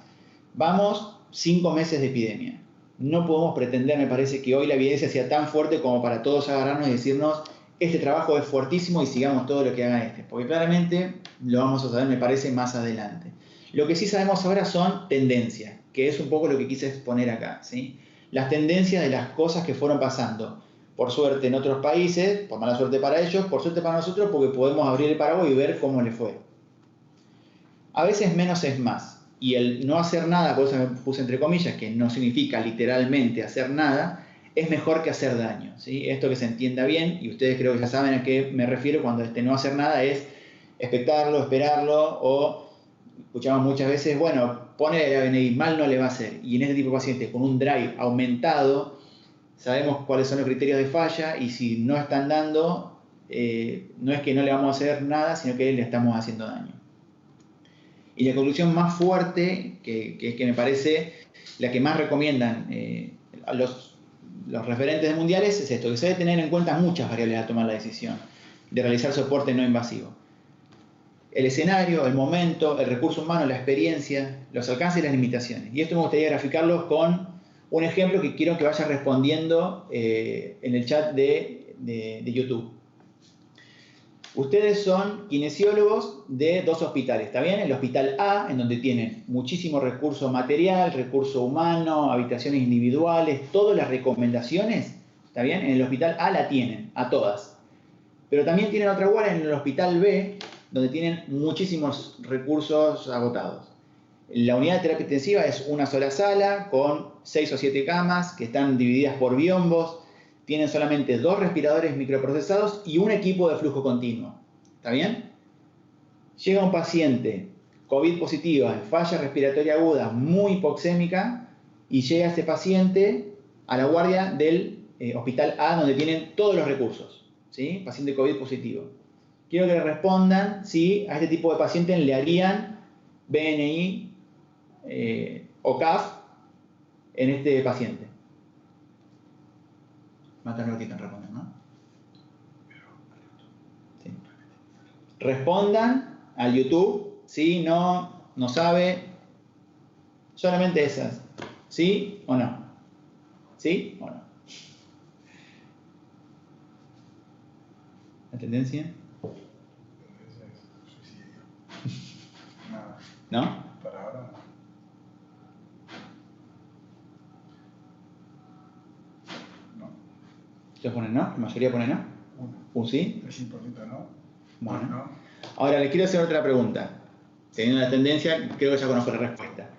Vamos 5 meses de epidemia. No podemos pretender, me parece, que hoy la evidencia sea tan fuerte como para todos agarrarnos y decirnos: este trabajo es fuertísimo y sigamos todo lo que haga este, porque claramente lo vamos a saber, me parece, más adelante. Lo que sí sabemos ahora son tendencias, que es un poco lo que quise exponer acá, ¿sí? Las tendencias de las cosas que fueron pasando, por suerte en otros países, por mala suerte para ellos, por suerte para nosotros, porque podemos abrir el paraguas y ver cómo le fue. A veces menos es más, y el no hacer nada, por eso me puse entre comillas, que no significa literalmente hacer nada, es mejor que hacer daño, ¿sí? Esto que se entienda bien, y ustedes creo que ya saben a qué me refiero cuando no hacer nada es expectarlo, esperarlo, o escuchamos muchas veces, bueno, ponele la BNI, mal no le va a hacer. Y en este tipo de pacientes con un drive aumentado, sabemos cuáles son los criterios de falla, y si no están dando, no es que no le vamos a hacer nada, sino que le estamos haciendo daño. Y la conclusión más fuerte, que me parece la que más recomiendan los referentes de mundiales, es esto: que se debe tener en cuenta muchas variables al tomar la decisión de realizar soporte no invasivo. El escenario, el momento, el recurso humano, la experiencia, los alcances y las limitaciones. Y esto me gustaría graficarlos con un ejemplo que quiero que vaya respondiendo en el chat de YouTube. Ustedes son kinesiólogos de 2 hospitales, ¿está bien? El hospital A, en donde tienen muchísimo recurso material, recurso humano, habitaciones individuales, todas las recomendaciones, ¿está bien? En el hospital A la tienen, a todas. Pero también tienen otra guardia en el hospital B, donde tienen muchísimos recursos agotados. La unidad de terapia intensiva es una sola sala con 6 o 7 camas que están divididas por biombos. Tienen solamente 2 respiradores microprocesados y un equipo de flujo continuo. ¿Está bien? Llega un paciente COVID positiva en falla respiratoria aguda muy hipoxémica y llega este paciente a la guardia del hospital A donde tienen todos los recursos. ¿Sí? Paciente COVID positivo. Quiero que le respondan si a este tipo de pacientes le harían BNI o CAF en este paciente. Más tarde que responden, ¿no? Sí. Respondan al YouTube, sí, no, no sabe, solamente esas. ¿Sí o no? ¿Sí o no? ¿La tendencia? Tendencia es suicidio. Nada. ¿No? Para ahora. No. ¿Ustedes ponen no? ¿La mayoría pone no? ¿Un sí? 3% no. Bueno. No. Ahora les quiero hacer otra pregunta. Teniendo la tendencia, creo que ya conozco la respuesta.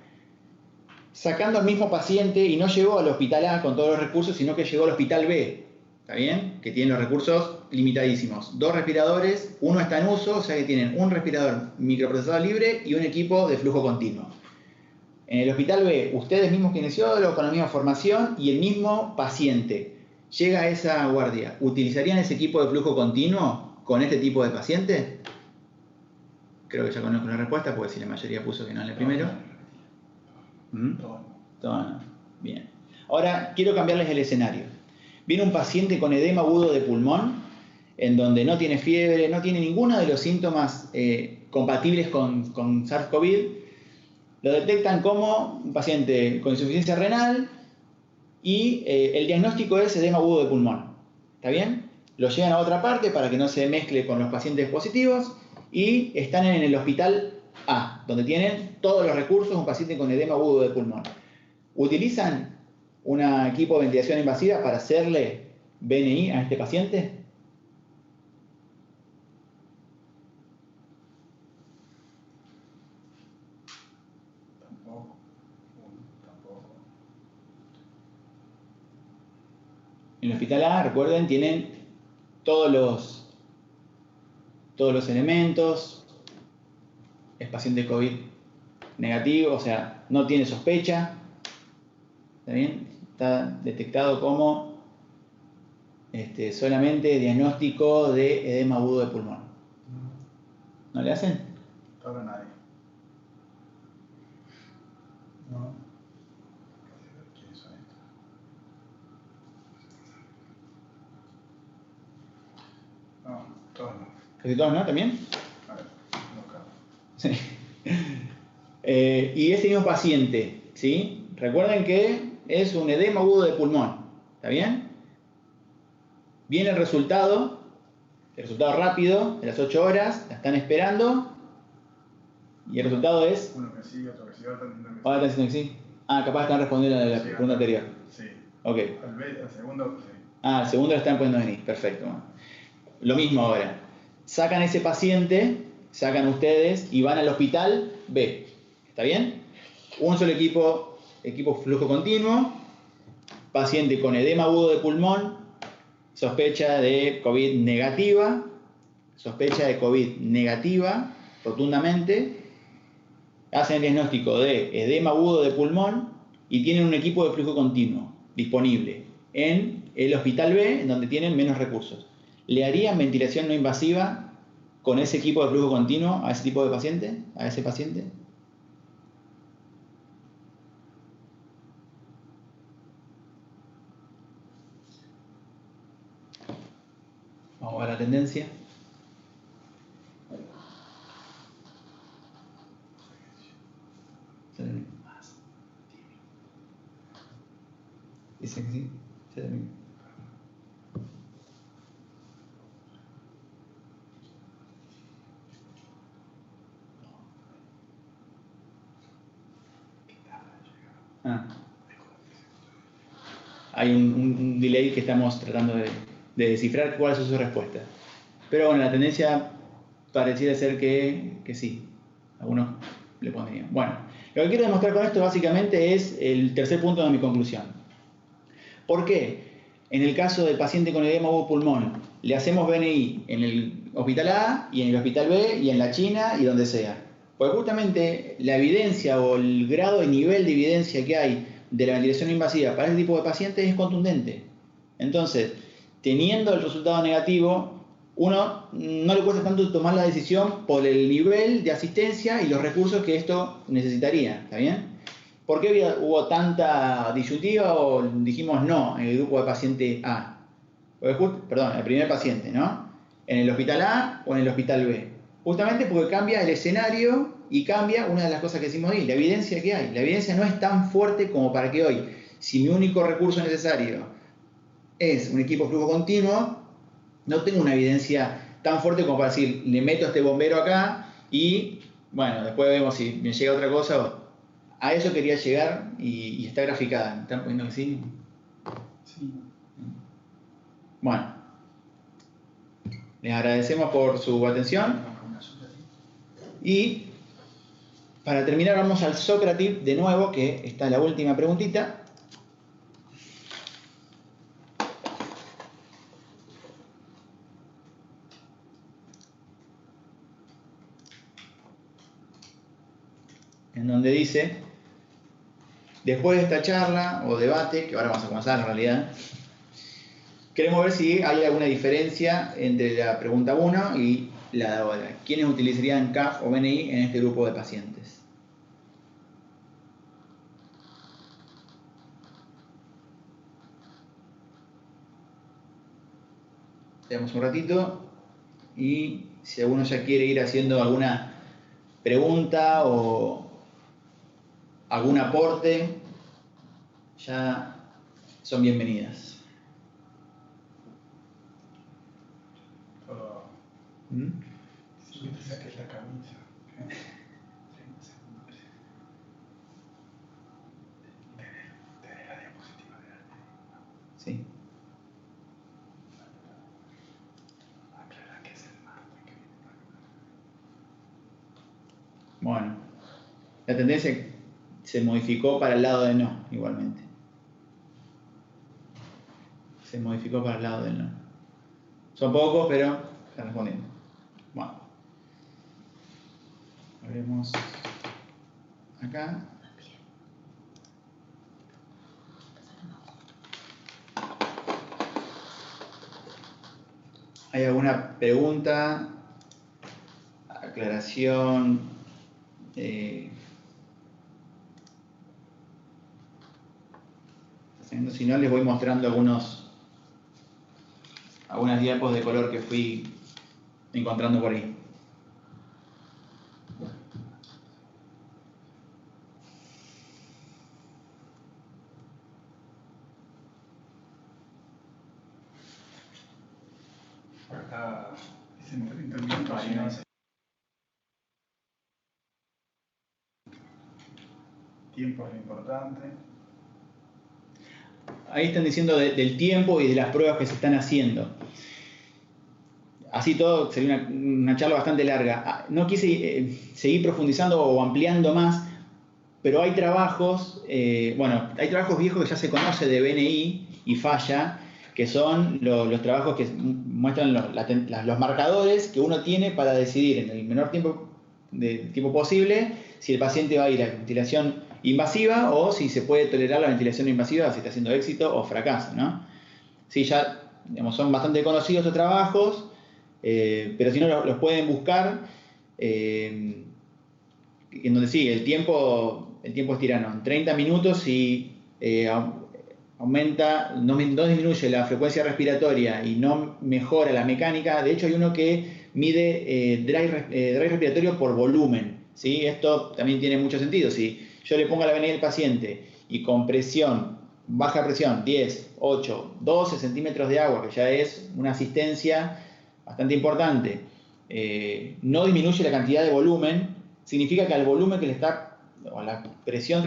Sacando al mismo paciente y no llegó al hospital A con todos los recursos, sino que llegó al hospital B, ¿está bien? Que tiene los recursos limitadísimos. 2 respiradores, uno está en uso, o sea que tienen un respirador microprocesador libre y un equipo de flujo continuo. En el hospital B, ustedes mismos kinesiólogos con la misma formación y el mismo paciente. Llega a esa guardia, ¿utilizarían ese equipo de flujo continuo con este tipo de paciente? Creo que ya conozco la respuesta, porque si la mayoría puso que no en el primero. Todo no. Bien. Ahora quiero cambiarles el escenario. Viene un paciente con edema agudo de pulmón, en donde no tiene fiebre, no tiene ninguno de los síntomas compatibles con SARS-CoV. Lo detectan como un paciente con insuficiencia renal y el diagnóstico es edema agudo de pulmón. ¿Está bien? Lo llevan a otra parte para que no se mezcle con los pacientes positivos y están en el hospital A, donde tienen todos los recursos, un paciente con edema agudo de pulmón. ¿Utilizan un equipo de ventilación invasiva para hacerle BNI a este paciente? Tampoco. Tampoco. En el hospital A, recuerden, tienen todos los elementos. Es paciente COVID negativo, o sea, no tiene sospecha. ¿Está bien? Está detectado como solamente diagnóstico de edema agudo de pulmón. ¿No le hacen? Hasta ahora nadie. No. ¿Quiénes son estos? No, todos no. ¿Casi todos no también? A ver, busca. Sí. Y ese mismo paciente, ¿sí? Recuerden que es un edema agudo de pulmón. ¿Está bien? Viene el resultado rápido, de las 8 horas, la están esperando. Y el resultado es. Uno que sí, otro que sí, otro que sí. Ahora están diciendo que sí. Ah, capaz están respondiendo a la pregunta anterior. Sí. Ok. El segundo, sí. Ah, el segundo lo están poniendo venir. Perfecto. Lo mismo ahora. Sacan ese paciente, sacan ustedes y van al hospital B. ¿Está bien? Un solo equipo flujo continuo, paciente con edema agudo de pulmón, sospecha de COVID negativa, rotundamente, hacen el diagnóstico de edema agudo de pulmón y tienen un equipo de flujo continuo disponible en el hospital B, en donde tienen menos recursos. ¿Le harían ventilación no invasiva con ese equipo de flujo continuo a ese tipo de paciente, a ese paciente? Vamos a ver la tendencia. Dice que sí. hay un delay que estamos tratando de descifrar cuál es su respuesta. Pero bueno, la tendencia pareciera ser que sí. Algunos le pondrían. Bueno, lo que quiero demostrar con esto básicamente es el tercer punto de mi conclusión. ¿Por qué? En el caso del paciente con edema pulmón, le hacemos BNI en el hospital A y en el hospital B y en la China y donde sea. Porque justamente la evidencia o el grado y nivel de evidencia que hay de la ventilación invasiva para este tipo de pacientes es contundente. Entonces, teniendo el resultado negativo, uno no le cuesta tanto tomar la decisión por el nivel de asistencia y los recursos que esto necesitaría. ¿Está bien? ¿Por qué hubo tanta disyuntiva o dijimos no en el grupo de paciente A? Perdón, el primer paciente, ¿no? ¿En el hospital A o en el hospital B? Justamente porque cambia el escenario y cambia una de las cosas que decimos ahí, la evidencia que hay. La evidencia no es tan fuerte como para que hoy, si mi único recurso necesario es un equipo flujo continuo, no tengo una evidencia tan fuerte como para decir, le meto este bombero acá y, bueno, después vemos si me llega otra cosa o... A eso quería llegar y está graficada. ¿Me están poniendo que sí? Sí. Bueno, les agradecemos por su atención y para terminar vamos al Sócrates de nuevo, que está la última preguntita. En donde dice, después de esta charla o debate, que ahora vamos a comenzar en realidad, queremos ver si hay alguna diferencia entre la pregunta 1 y la de ahora. ¿Quiénes utilizarían CAF o BNI en este grupo de pacientes? Tenemos un ratito y si alguno ya quiere ir haciendo alguna pregunta o algún aporte, ya son bienvenidas. Todo. ¿Mm? Sí, que te saques la camisa. 30 segundos. Tener la diapositiva delante. Sí. Aclara que es el martes que viene para acá. Bueno, la tendencia se modificó para el lado de no, igualmente. Se modificó para el lado del no. Son pocos, pero están respondiendo. Bueno. Abrimos acá. ¿Hay alguna pregunta? Aclaración. Si no, les voy mostrando algunas diapos de color que fui encontrando por ahí. Acá dicen 30 minutos y no sé. Tiempo es lo importante. Ahí están diciendo del tiempo y de las pruebas que se están haciendo. Así todo sería una charla bastante larga. No quise seguir profundizando o ampliando más, pero hay trabajos, hay trabajos viejos que ya se conoce de BNI y falla, que son los trabajos que muestran los marcadores que uno tiene para decidir en el menor tiempo posible si el paciente va a ir a ventilación invasiva o si se puede tolerar la ventilación invasiva, si está haciendo éxito o fracaso, ¿no? Sí, ya son bastante conocidos estos trabajos, pero si no los pueden buscar, en donde sí, el tiempo es tirano. En 30 minutos y aumenta, no disminuye la frecuencia respiratoria y no mejora la mecánica. De hecho, hay uno que mide drive respiratorio por volumen, ¿sí? Esto también tiene mucho sentido. Si yo le pongo a la venida del paciente y con presión, baja presión, 10, 8, 12 centímetros de agua, que ya es una asistencia bastante importante, no disminuye la cantidad de volumen, significa que al volumen que le está, o a la presión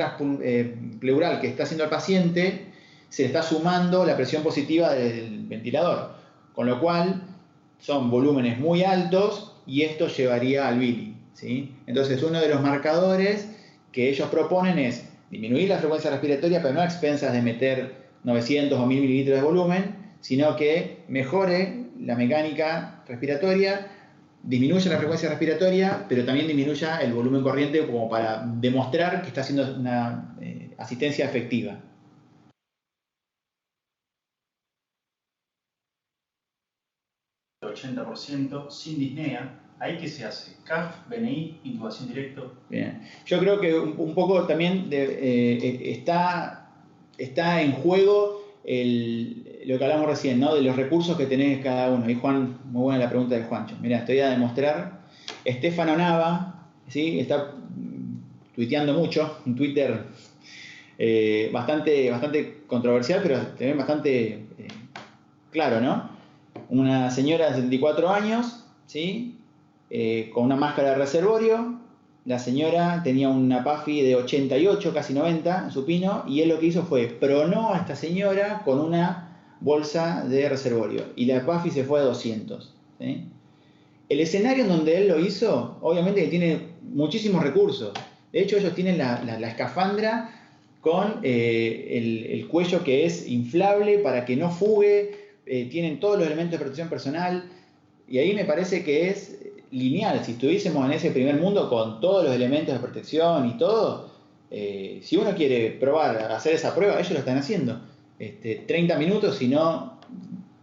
pleural que está haciendo el paciente, se le está sumando la presión positiva del ventilador. Con lo cual son volúmenes muy altos y esto llevaría al Billy, ¿sí? Entonces uno de los marcadores que ellos proponen es disminuir la frecuencia respiratoria, pero no a expensas de meter 900 o 1000 mililitros de volumen, sino que mejore la mecánica respiratoria, disminuya la frecuencia respiratoria, pero también disminuya el volumen corriente como para demostrar que está haciendo una asistencia efectiva. El 80% sin disnea. ¿Ahí qué se hace? CAF, BNI, intubación directo. Bien. Yo creo que un poco también está en juego lo que hablamos recién, ¿no? De los recursos que tenés cada uno. Y Juan, muy buena la pregunta de Juancho. Mirá, estoy a demostrar. Estefano Nava, ¿sí? Está tuiteando mucho, un Twitter bastante controversial, pero también bastante claro, ¿no? Una señora de 74 años, ¿sí? Con una máscara de reservorio. La señora tenía una PAFI de 88, casi 90 en supino, y él lo que hizo fue pronó a esta señora con una bolsa de reservorio, y la PAFI se fue a 200, ¿sí? El escenario en donde él lo hizo, obviamente que tiene muchísimos recursos. De hecho, ellos tienen la escafandra con el cuello que es inflable para que no fugue, tienen todos los elementos de protección personal, y ahí me parece que es lineal. Si estuviésemos en ese primer mundo con todos los elementos de protección y todo, si uno quiere probar a hacer esa prueba, ellos lo están haciendo. 30 minutos, si no,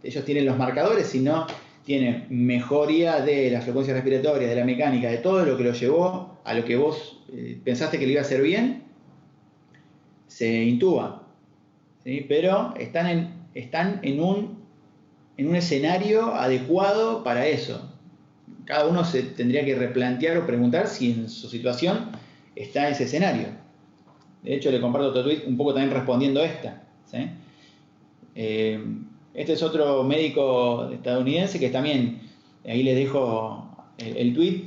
ellos tienen los marcadores, si no, tienen mejoría de la frecuencia respiratoria, de la mecánica, de todo lo que lo llevó a lo que vos pensaste que le iba a hacer bien, se intuba, ¿sí? Pero están en un escenario adecuado para eso. Cada uno se tendría que replantear o preguntar si en su situación está en ese escenario. De hecho, le comparto otro tweet un poco también respondiendo a esta, ¿sí? Este es otro médico estadounidense que también, ahí les dejo el tweet,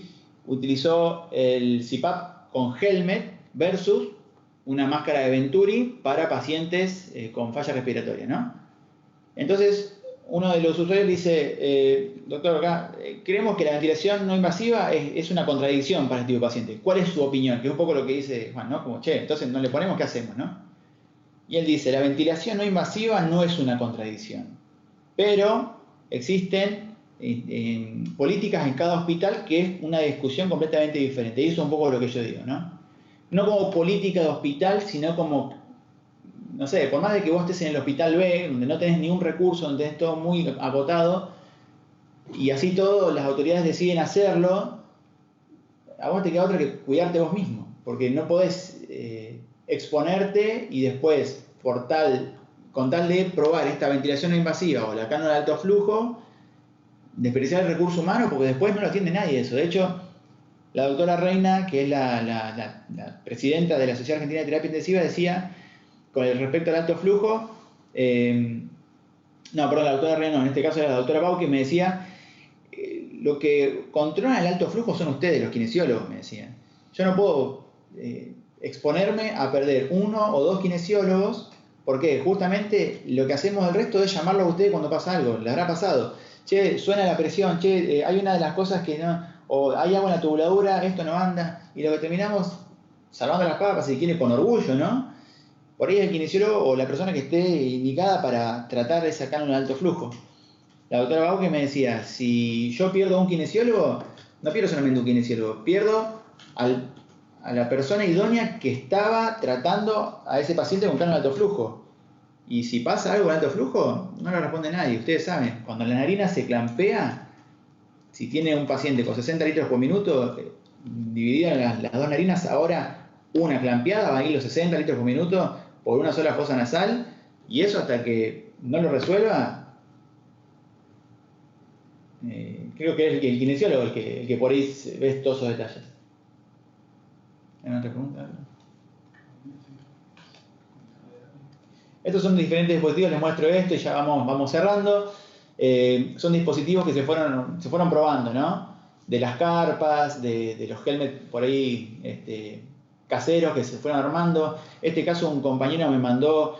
utilizó el CPAP con helmet versus una máscara de Venturi para pacientes con falla respiratoria, ¿no? Entonces, uno de los usuarios dice, doctor, acá, creemos que la ventilación no invasiva es una contradicción para este tipo de paciente. ¿Cuál es su opinión? Que es un poco lo que dice Juan, ¿no? Como, che, entonces no le ponemos, ¿qué hacemos, no? Y él dice, la ventilación no invasiva no es una contradicción, pero existen políticas en cada hospital que es una discusión completamente diferente. Y eso es un poco lo que yo digo, ¿no? No como política de hospital, sino como, no sé, por más de que vos estés en el hospital B, donde no tenés ningún recurso, donde tenés todo muy agotado, y así todo las autoridades deciden hacerlo, a vos te queda otra que cuidarte vos mismo, porque no podés exponerte y después, con tal de probar esta ventilación no invasiva o la cánula de alto flujo, desperdiciar el recurso humano, porque después no lo atiende nadie eso. De hecho, la doctora Reina, que es la presidenta de la Sociedad Argentina de Terapia Intensiva, decía, con respecto al alto flujo, la doctora Reina no, en este caso era la doctora Bauque, me decía, lo que controla el alto flujo son ustedes, los kinesiólogos, me decían. Yo no puedo exponerme a perder 1 o 2 kinesiólogos, porque justamente lo que hacemos el resto es llamarlos a ustedes cuando pasa algo. Les habrá pasado, che, suena la presión, che, hay una de las cosas que no, o hay agua en la tubuladura, esto no anda, y lo que terminamos salvando las papas, si quiere, con orgullo, ¿no? Por ahí es el kinesiólogo o la persona que esté indicada para tratar esa cánula de alto flujo. La doctora Bauque me decía, si yo pierdo a un kinesiólogo, no pierdo solamente un kinesiólogo, pierdo a la persona idónea que estaba tratando a ese paciente con cánula de alto flujo. Y si pasa algo con alto flujo, no lo responde nadie. Ustedes saben, cuando la narina se clampea, si tiene un paciente con 60 litros por minuto, dividida en las dos narinas, ahora una clampeada, van a ir los 60 litros por minuto por una sola fosa nasal, y eso hasta que no lo resuelva, creo que es el kinesiólogo el que por ahí ves todos esos detalles. ¿Hay otra pregunta? Estos son diferentes dispositivos, les muestro esto y ya vamos cerrando. Son dispositivos que se fueron probando, ¿no? De las carpas, de los helmets por ahí caseros que se fueron armando. Este caso un compañero me mandó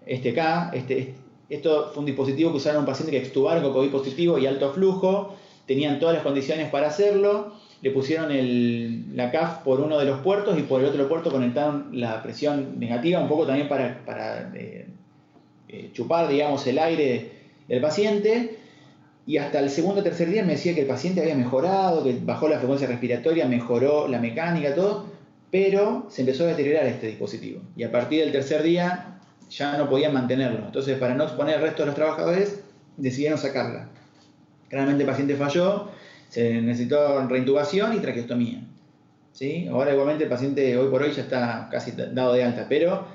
esto fue un dispositivo que usaron un paciente que extubaron con COVID positivo y alto flujo, tenían todas las condiciones para hacerlo, le pusieron la CAF por uno de los puertos y por el otro puerto conectaron la presión negativa, un poco también para chupar, digamos, el aire del paciente. Y hasta el segundo o tercer día me decía que el paciente había mejorado, que bajó la frecuencia respiratoria, mejoró la mecánica, todo, pero se empezó a deteriorar este dispositivo. Y a partir del tercer día ya no podían mantenerlo. Entonces, para no exponer al resto de los trabajadores, decidieron sacarla. Claramente el paciente falló, se necesitó reintubación y traqueostomía. ¿Sí? Ahora igualmente el paciente hoy por hoy ya está casi dado de alta, pero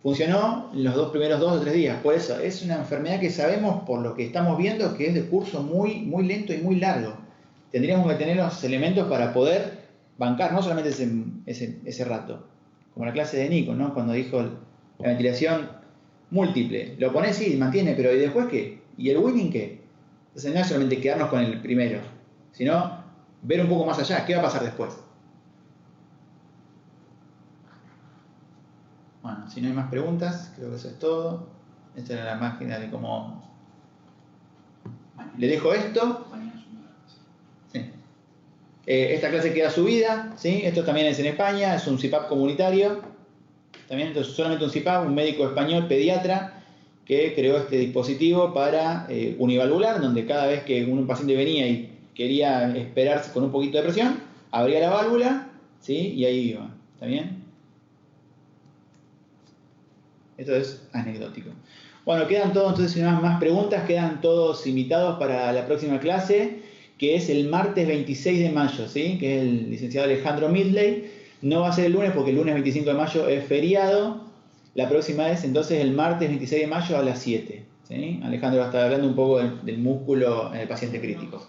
funcionó los primeros 2 o 3 días. Por eso es una enfermedad que sabemos, por lo que estamos viendo, que es de curso muy, muy lento y muy largo. Tendríamos que tener los elementos para poder bancar no solamente ese rato, como la clase de Nico, ¿no? Cuando dijo la ventilación múltiple. Lo ponés, sí, mantiene, pero ¿y después qué? ¿Y el winning qué? Entonces no es solamente quedarnos con el primero, sino ver un poco más allá. ¿Qué va a pasar después? Bueno, si no hay más preguntas, creo que eso es todo. Esta era la máquina de cómo... Le dejo esto. Sí. Esta clase queda subida, ¿sí? Esto también es en España, es un CPAP comunitario. También entonces, solamente un CPAP, un médico español, pediatra, que creó este dispositivo para univalvular, donde cada vez que un paciente venía y quería esperarse con un poquito de presión, abría la válvula, ¿sí? Y ahí iba. ¿Está bien? Esto es anecdótico. Bueno, quedan todos, entonces, si no hay más preguntas, quedan todos invitados para la próxima clase, que es el martes 26 de mayo, ¿sí? Que es el licenciado Alejandro Midley. No va a ser el lunes porque el lunes 25 de mayo es feriado. La próxima es entonces el martes 26 de mayo a las 7. ¿Sí? Alejandro va a estar hablando un poco del músculo en el paciente crítico.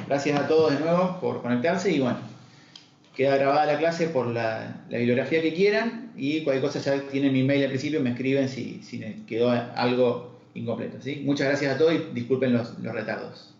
Gracias a todos de nuevo por conectarse y bueno, queda grabada la clase por la bibliografía que quieran y cualquier cosa ya tienen mi mail al principio, me escriben si les quedó algo incompleto. ¿Sí? Muchas gracias a todos y disculpen los retardos.